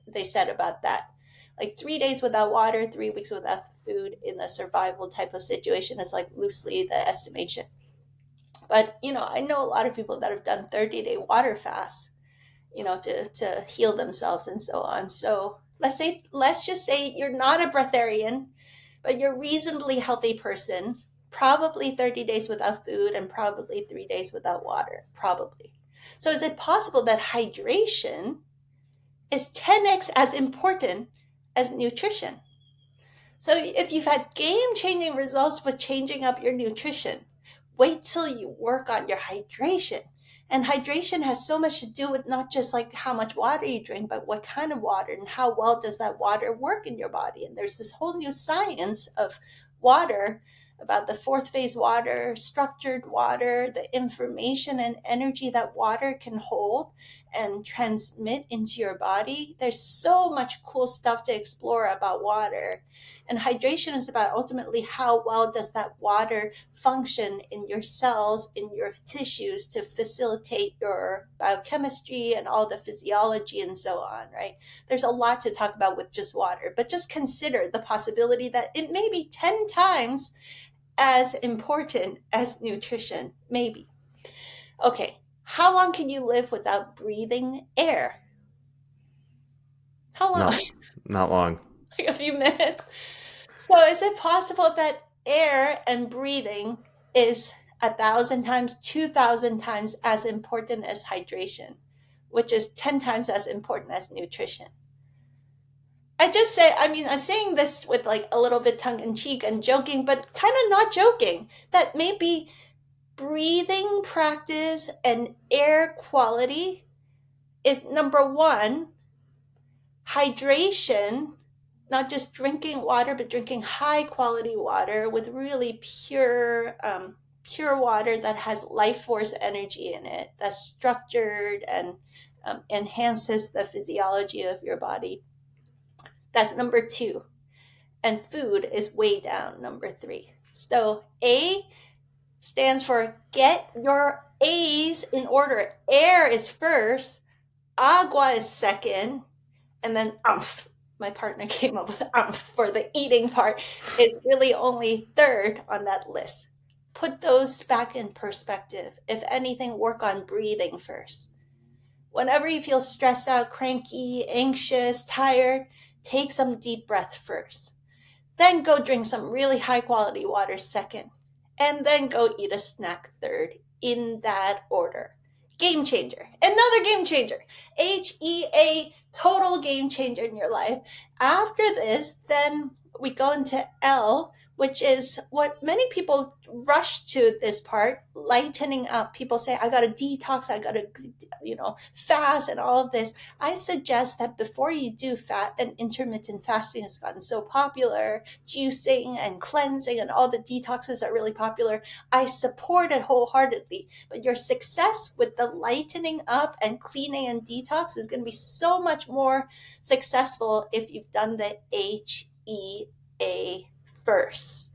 [SPEAKER 2] about that, like 3 days without water, 3 weeks without food in a survival type of situation is like loosely the estimation. But I know a lot of people that have done 30-day water fasts, to heal themselves and so on. So let's just say you're not a breatharian, but you're a reasonably healthy person, probably 30 days without food and probably 3 days without water, probably. So is it possible that hydration is 10x as important as nutrition? So if you've had game changing results with changing up your nutrition, wait till you work on your hydration. And hydration has so much to do with not just like how much water you drink, but what kind of water and how well does that water work in your body. And there's this whole new science of water, about the fourth phase water, structured water, the information and energy that water can hold and transmit into your body. There's so much cool stuff to explore about water. And hydration is about ultimately how well does that water function in your cells, in your tissues to facilitate your biochemistry and all the physiology and so on, right? There's a lot to talk about with just water, but just consider the possibility that it may be 10 times as important as nutrition, maybe. Okay, how long can you live without breathing air? How long?
[SPEAKER 1] Not not long.
[SPEAKER 2] Like a few minutes. So is it possible that air and breathing is 1,000 times, 2,000 times as important as hydration, which is 10 times as important as nutrition. I just say, I mean, I'm saying this with like a little bit tongue in cheek and joking, but kind of not joking, that maybe breathing practice and air quality is number one. Hydration, not just drinking water, but drinking high quality water with really pure water that has life force energy in it, that's structured and enhances the physiology of your body. That's number two. And food is way down, number three. So A stands for get your A's in order. Air is first, agua is second, and then umph. My partner came up with umph for the eating part. It's really only third on that list. Put those back in perspective. If anything, work on breathing first. Whenever you feel stressed out, cranky, anxious, tired, take some deep breath first. Then go drink some really high quality water second. And then go eat a snack third, in that order. Game changer. Another game changer. HEA, total game changer in your life. After this, then we go into L, which is what many people rush to this part, lightening up. People say, I got to detox, I got to, fast and all of this. I suggest that before you do fat, and intermittent fasting has gotten so popular, juicing and cleansing and all the detoxes are really popular. I support it wholeheartedly. But your success with the lightening up and cleaning and detox is going to be so much more successful if you've done the HEA first.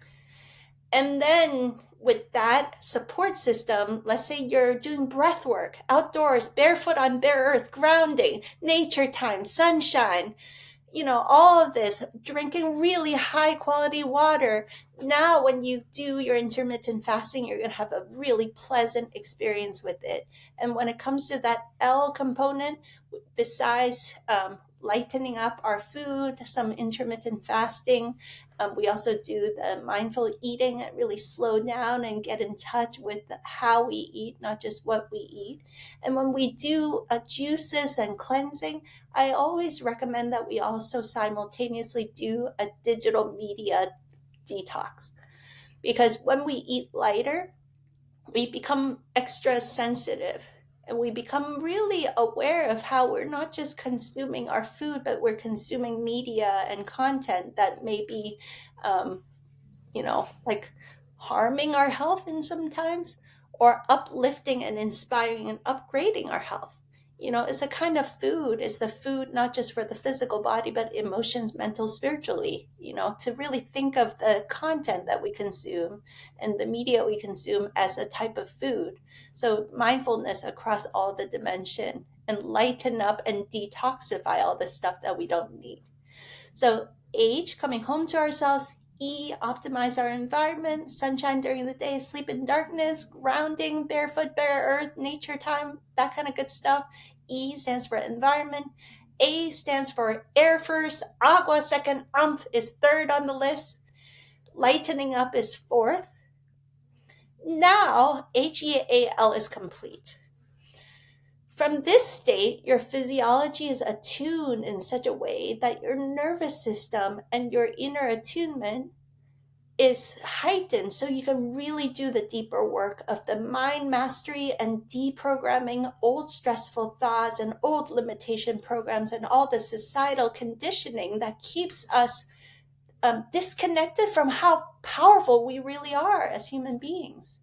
[SPEAKER 2] And then with that support system, let's say you're doing breath work outdoors, barefoot on bare earth, grounding, nature time, sunshine, all of this, drinking really high quality water. Now, when you do your intermittent fasting, you're going to have a really pleasant experience with it. And when it comes to that L component, besides lightening up our food, some intermittent fasting, we also do the mindful eating and really slow down and get in touch with how we eat, not just what we eat. And when we do juices and cleansing, I always recommend that we also simultaneously do a digital media detox, because when we eat lighter, we become extra sensitive and we become really aware of how we're not just consuming our food, but we're consuming media and content that may be um, like harming our health in sometimes, or uplifting and inspiring and upgrading our health. It's a kind of food. It's the food not just for the physical body, but emotions, mental, spiritually, to really think of the content that we consume and the media we consume as a type of food. So mindfulness across all the dimension, and lighten up and detoxify all the stuff that we don't need. So H, coming home to ourselves. E, optimize our environment, sunshine during the day, sleep in darkness, grounding, barefoot, bare earth, nature time, that kind of good stuff. E stands for environment. A stands for air first, agua second, umph is third on the list. Lightening up is fourth. Now, HEAL is complete. From this state, your physiology is attuned in such a way that your nervous system and your inner attunement is heightened, so you can really do the deeper work of the mind mastery and deprogramming old stressful thoughts and old limitation programs and all the societal conditioning that keeps us disconnected from how powerful we really are as human beings.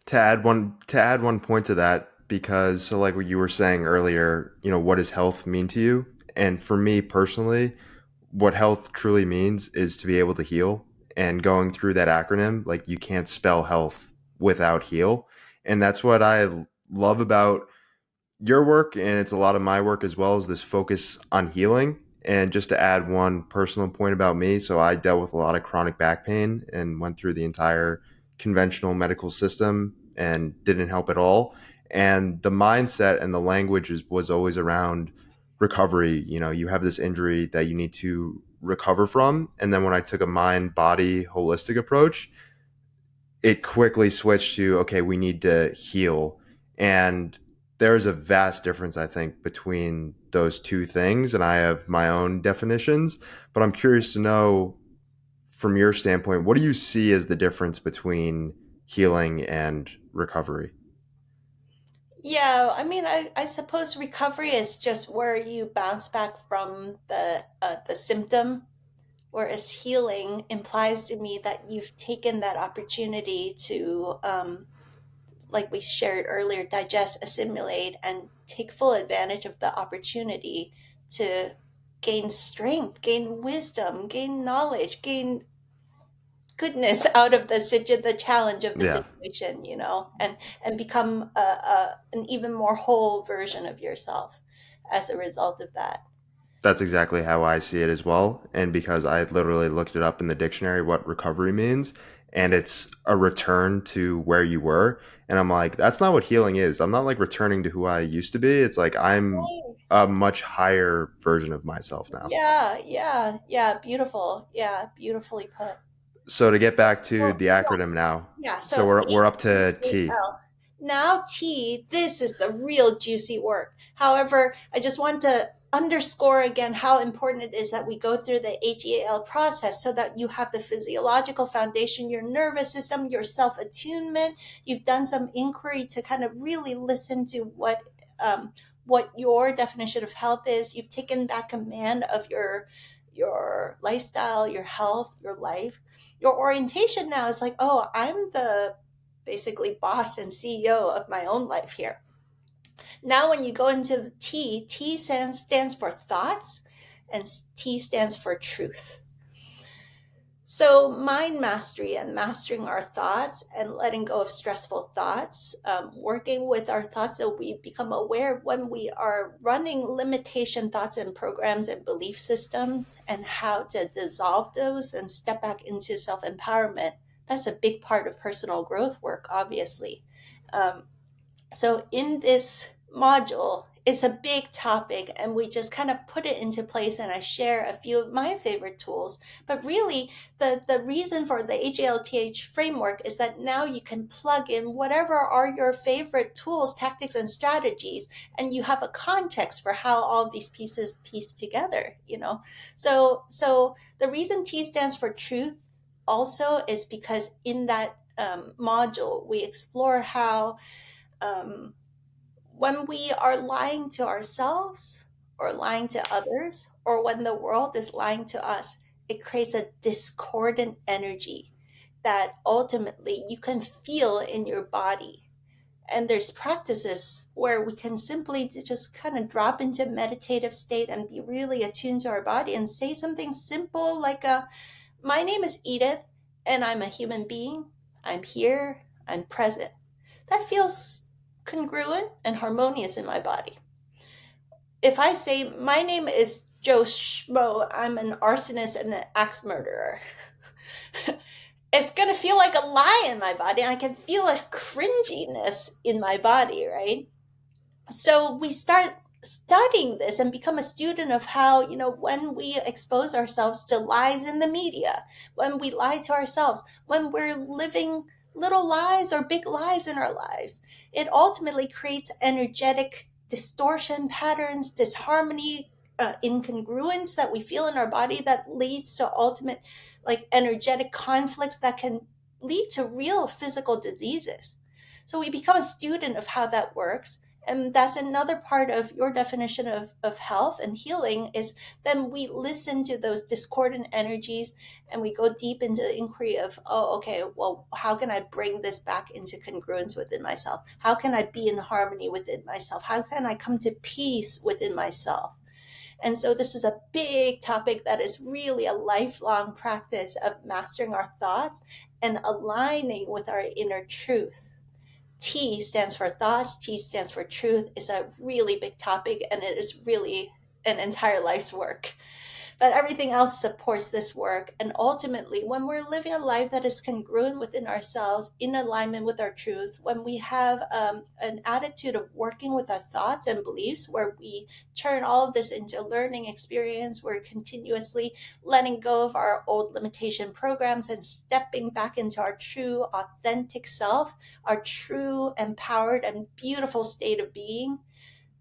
[SPEAKER 1] To add one point to that, because so like what you were saying earlier, what does health mean to you? And for me personally, what health truly means is to be able to heal. And going through that acronym, like you can't spell health without heal. And that's what I love about your work, and it's a lot of my work as well, as this focus on healing. And just to add one personal point about me, so I dealt with a lot of chronic back pain and went through the entire conventional medical system and didn't help at all. And the mindset and the language was always around recovery. You have this injury that you need to recover from. And then when I took a mind body holistic approach, it quickly switched to, okay, we need to heal. And there's a vast difference, I think, between those two things. And I have my own definitions, but I'm curious to know from your standpoint, what do you see as the difference between healing and recovery?
[SPEAKER 2] Yeah, I mean, I suppose recovery is just where you bounce back from the symptom, whereas healing implies to me that you've taken that opportunity to, like we shared earlier, digest, assimilate, and take full advantage of the opportunity to gain strength, gain wisdom, gain knowledge, gain goodness out of the challenge of the
[SPEAKER 1] Yeah,
[SPEAKER 2] situation, and become an even more whole version of yourself as a result of that.
[SPEAKER 1] that's exactly how I see it as well. And because I literally looked it up in the dictionary what recovery means, and it's a return to where you were. And I'm like, that's not what healing is. I'm not like returning to who I used to be. It's like I'm
[SPEAKER 2] Right.
[SPEAKER 1] a much higher version of myself now.
[SPEAKER 2] Yeah, yeah, yeah. Beautiful. Yeah, beautifully put.
[SPEAKER 1] So to get back to
[SPEAKER 2] Well,
[SPEAKER 1] the acronym now,
[SPEAKER 2] yeah,
[SPEAKER 1] so
[SPEAKER 2] so
[SPEAKER 1] we're up to T.
[SPEAKER 2] H-E-A-L. Now, T, this is the real juicy work. However, I just want to underscore again how important it is that we go through the HEAL process so that you have the physiological foundation, your nervous system, your self attunement. You've done some inquiry to kind of really listen to what your definition of health is. You've taken back command of your lifestyle, your health, your life. Your orientation now is like, oh, I'm the basically boss and CEO of my own life here. Now, when you go into the T, stands for thoughts, and T stands for truth. So, mind mastery and mastering our thoughts and letting go of stressful thoughts, working with our thoughts so we become aware when we are running limitation thoughts and programs and belief systems and how to dissolve those and step back into self empowerment. That's a big part of personal growth work, obviously. Um, so in this module, it's a big topic, and we just kind of put it into place. And I share a few of my favorite tools. But really, the reason for the H.E.A.L.T.H framework is that now you can plug in whatever are your favorite tools, tactics, and strategies, and you have a context for how all of these pieces piece together. So the reason T stands for truth also is because in that module we explore how um, when we are lying to ourselves or lying to others, or when the world is lying to us, it creates a discordant energy that ultimately you can feel in your body. And there's practices where we can simply just kind of drop into meditative state and be really attuned to our body and say something simple like, my name is Edith, and I'm a human being. I'm here, I'm present. That feels congruent and harmonious in my body. If I say, my name is Joe Schmo, I'm an arsonist and an axe murderer, it's going to feel like a lie in my body. And I can feel a cringiness in my body, right? So we start studying this and become a student of how, when we expose ourselves to lies in the media, when we lie to ourselves, when we're living little lies or big lies in our lives, it ultimately creates energetic distortion patterns, disharmony, incongruence that we feel in our body that leads to ultimate like energetic conflicts that can lead to real physical diseases. So we become a student of how that works, and that's another part of your definition of health and healing is then we listen to those discordant energies and we go deep into the inquiry of, oh, okay, well, how can I bring this back into congruence within myself? How can I be in harmony within myself? How can I come to peace within myself? And so this is a big topic that is really a lifelong practice of mastering our thoughts and aligning with our inner truth. T stands for thoughts, T stands for truth, is a really big topic, and it is really an entire life's work. But everything else supports this work. And ultimately, when we're living a life that is congruent within ourselves, in alignment with our truths, when we have an attitude of working with our thoughts and beliefs, where we turn all of this into a learning experience, we're continuously letting go of our old limitation programs and stepping back into our true, authentic self, our true, empowered, and beautiful state of being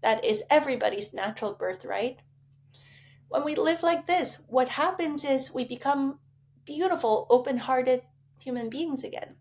[SPEAKER 2] that is everybody's natural birthright. When we live like this, what happens is we become beautiful, open hearted human beings again.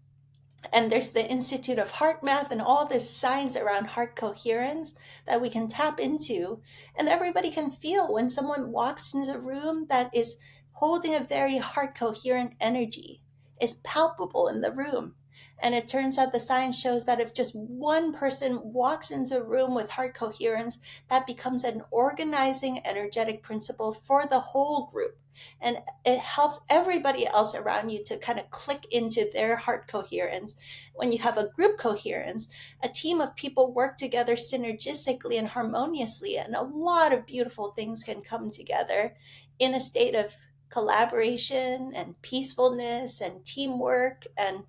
[SPEAKER 2] And there's the Institute of Heart Math and all this science around heart coherence that we can tap into. And everybody can feel when someone walks into a room that is holding a very heart coherent energy, is palpable in the room. And it turns out the science shows that if just one person walks into a room with heart coherence, that becomes an organizing energetic principle for the whole group. And it helps everybody else around you to kind of click into their heart coherence. When you have a group coherence, a team of people work together synergistically and harmoniously, and a lot of beautiful things can come together in a state of collaboration and peacefulness and teamwork. And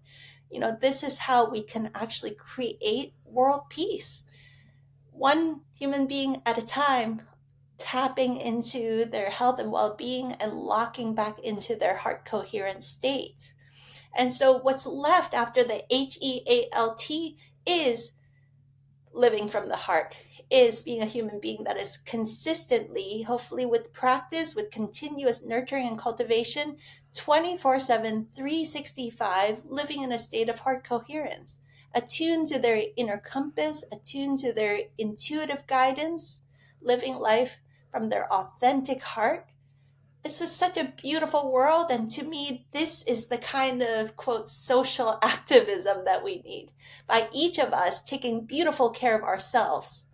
[SPEAKER 2] this is how we can actually create world peace, one human being at a time, tapping into their health and well-being and locking back into their heart coherent state. And so what's left after the HEALT is living from the heart, is being a human being that is consistently, hopefully with practice, with continuous nurturing and cultivation, 24/7, 365, living in a state of heart coherence, attuned to their inner compass, attuned to their intuitive guidance, living life from their authentic heart. This is such a beautiful world, and to me this is the kind of quote social activism that we need, by each of us taking beautiful care of ourselves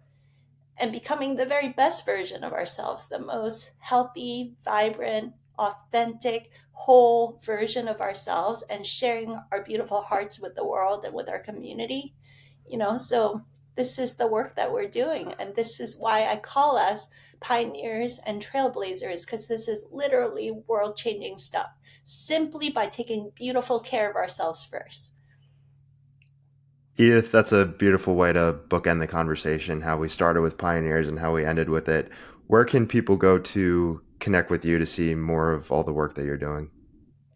[SPEAKER 2] and becoming the very best version of ourselves, the most healthy, vibrant, authentic, whole version of ourselves, and sharing our beautiful hearts with the world and with our community. So this is the work that we're doing, and this is why I call us pioneers and trailblazers, because this is literally world changing stuff, simply by taking beautiful care of ourselves first.
[SPEAKER 1] Edith, that's a beautiful way to bookend the conversation, how we started with pioneers and how we ended with it. Where can people go to connect with you to see more of all the work that you're doing?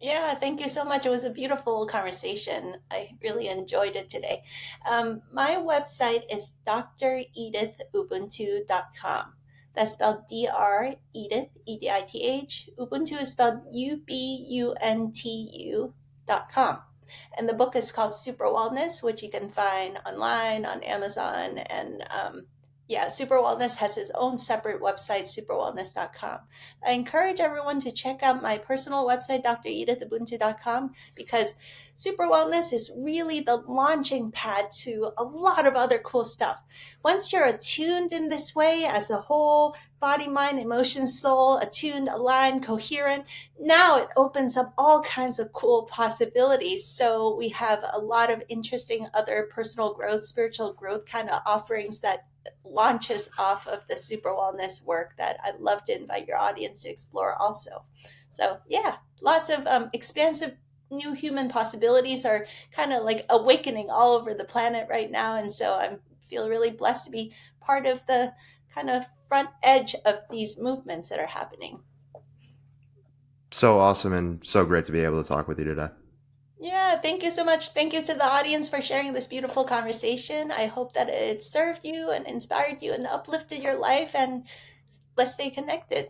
[SPEAKER 2] Yeah, thank you so much. It was a beautiful conversation. I really enjoyed it today. My website is dredithubuntu.com. That's spelled Dr. Edith, Edith. Ubuntu is spelled Ubuntu.com. And the book is called Super Wellness, which you can find online on Amazon. And yeah, Super Wellness has his own separate website, superwellness.com. I encourage everyone to check out my personal website, dredithubuntu.com, because Super Wellness is really the launching pad to a lot of other cool stuff. Once you're attuned in this way as a whole, body, mind, emotion, soul, attuned, aligned, coherent, now it opens up all kinds of cool possibilities. So we have a lot of interesting other personal growth, spiritual growth kind of offerings that launches off of the super wellness work that I'd love to invite your audience to explore also. So yeah, lots of expansive new human possibilities are kind of like awakening all over the planet right now. And so I feel really blessed to be part of the kind of front edge of these movements that are happening.
[SPEAKER 1] So awesome and so great to be able to talk with you today.
[SPEAKER 2] Yeah, thank you so much. Thank you to the audience for sharing this beautiful conversation. I hope that it served you and inspired you and uplifted your life, and let's stay connected.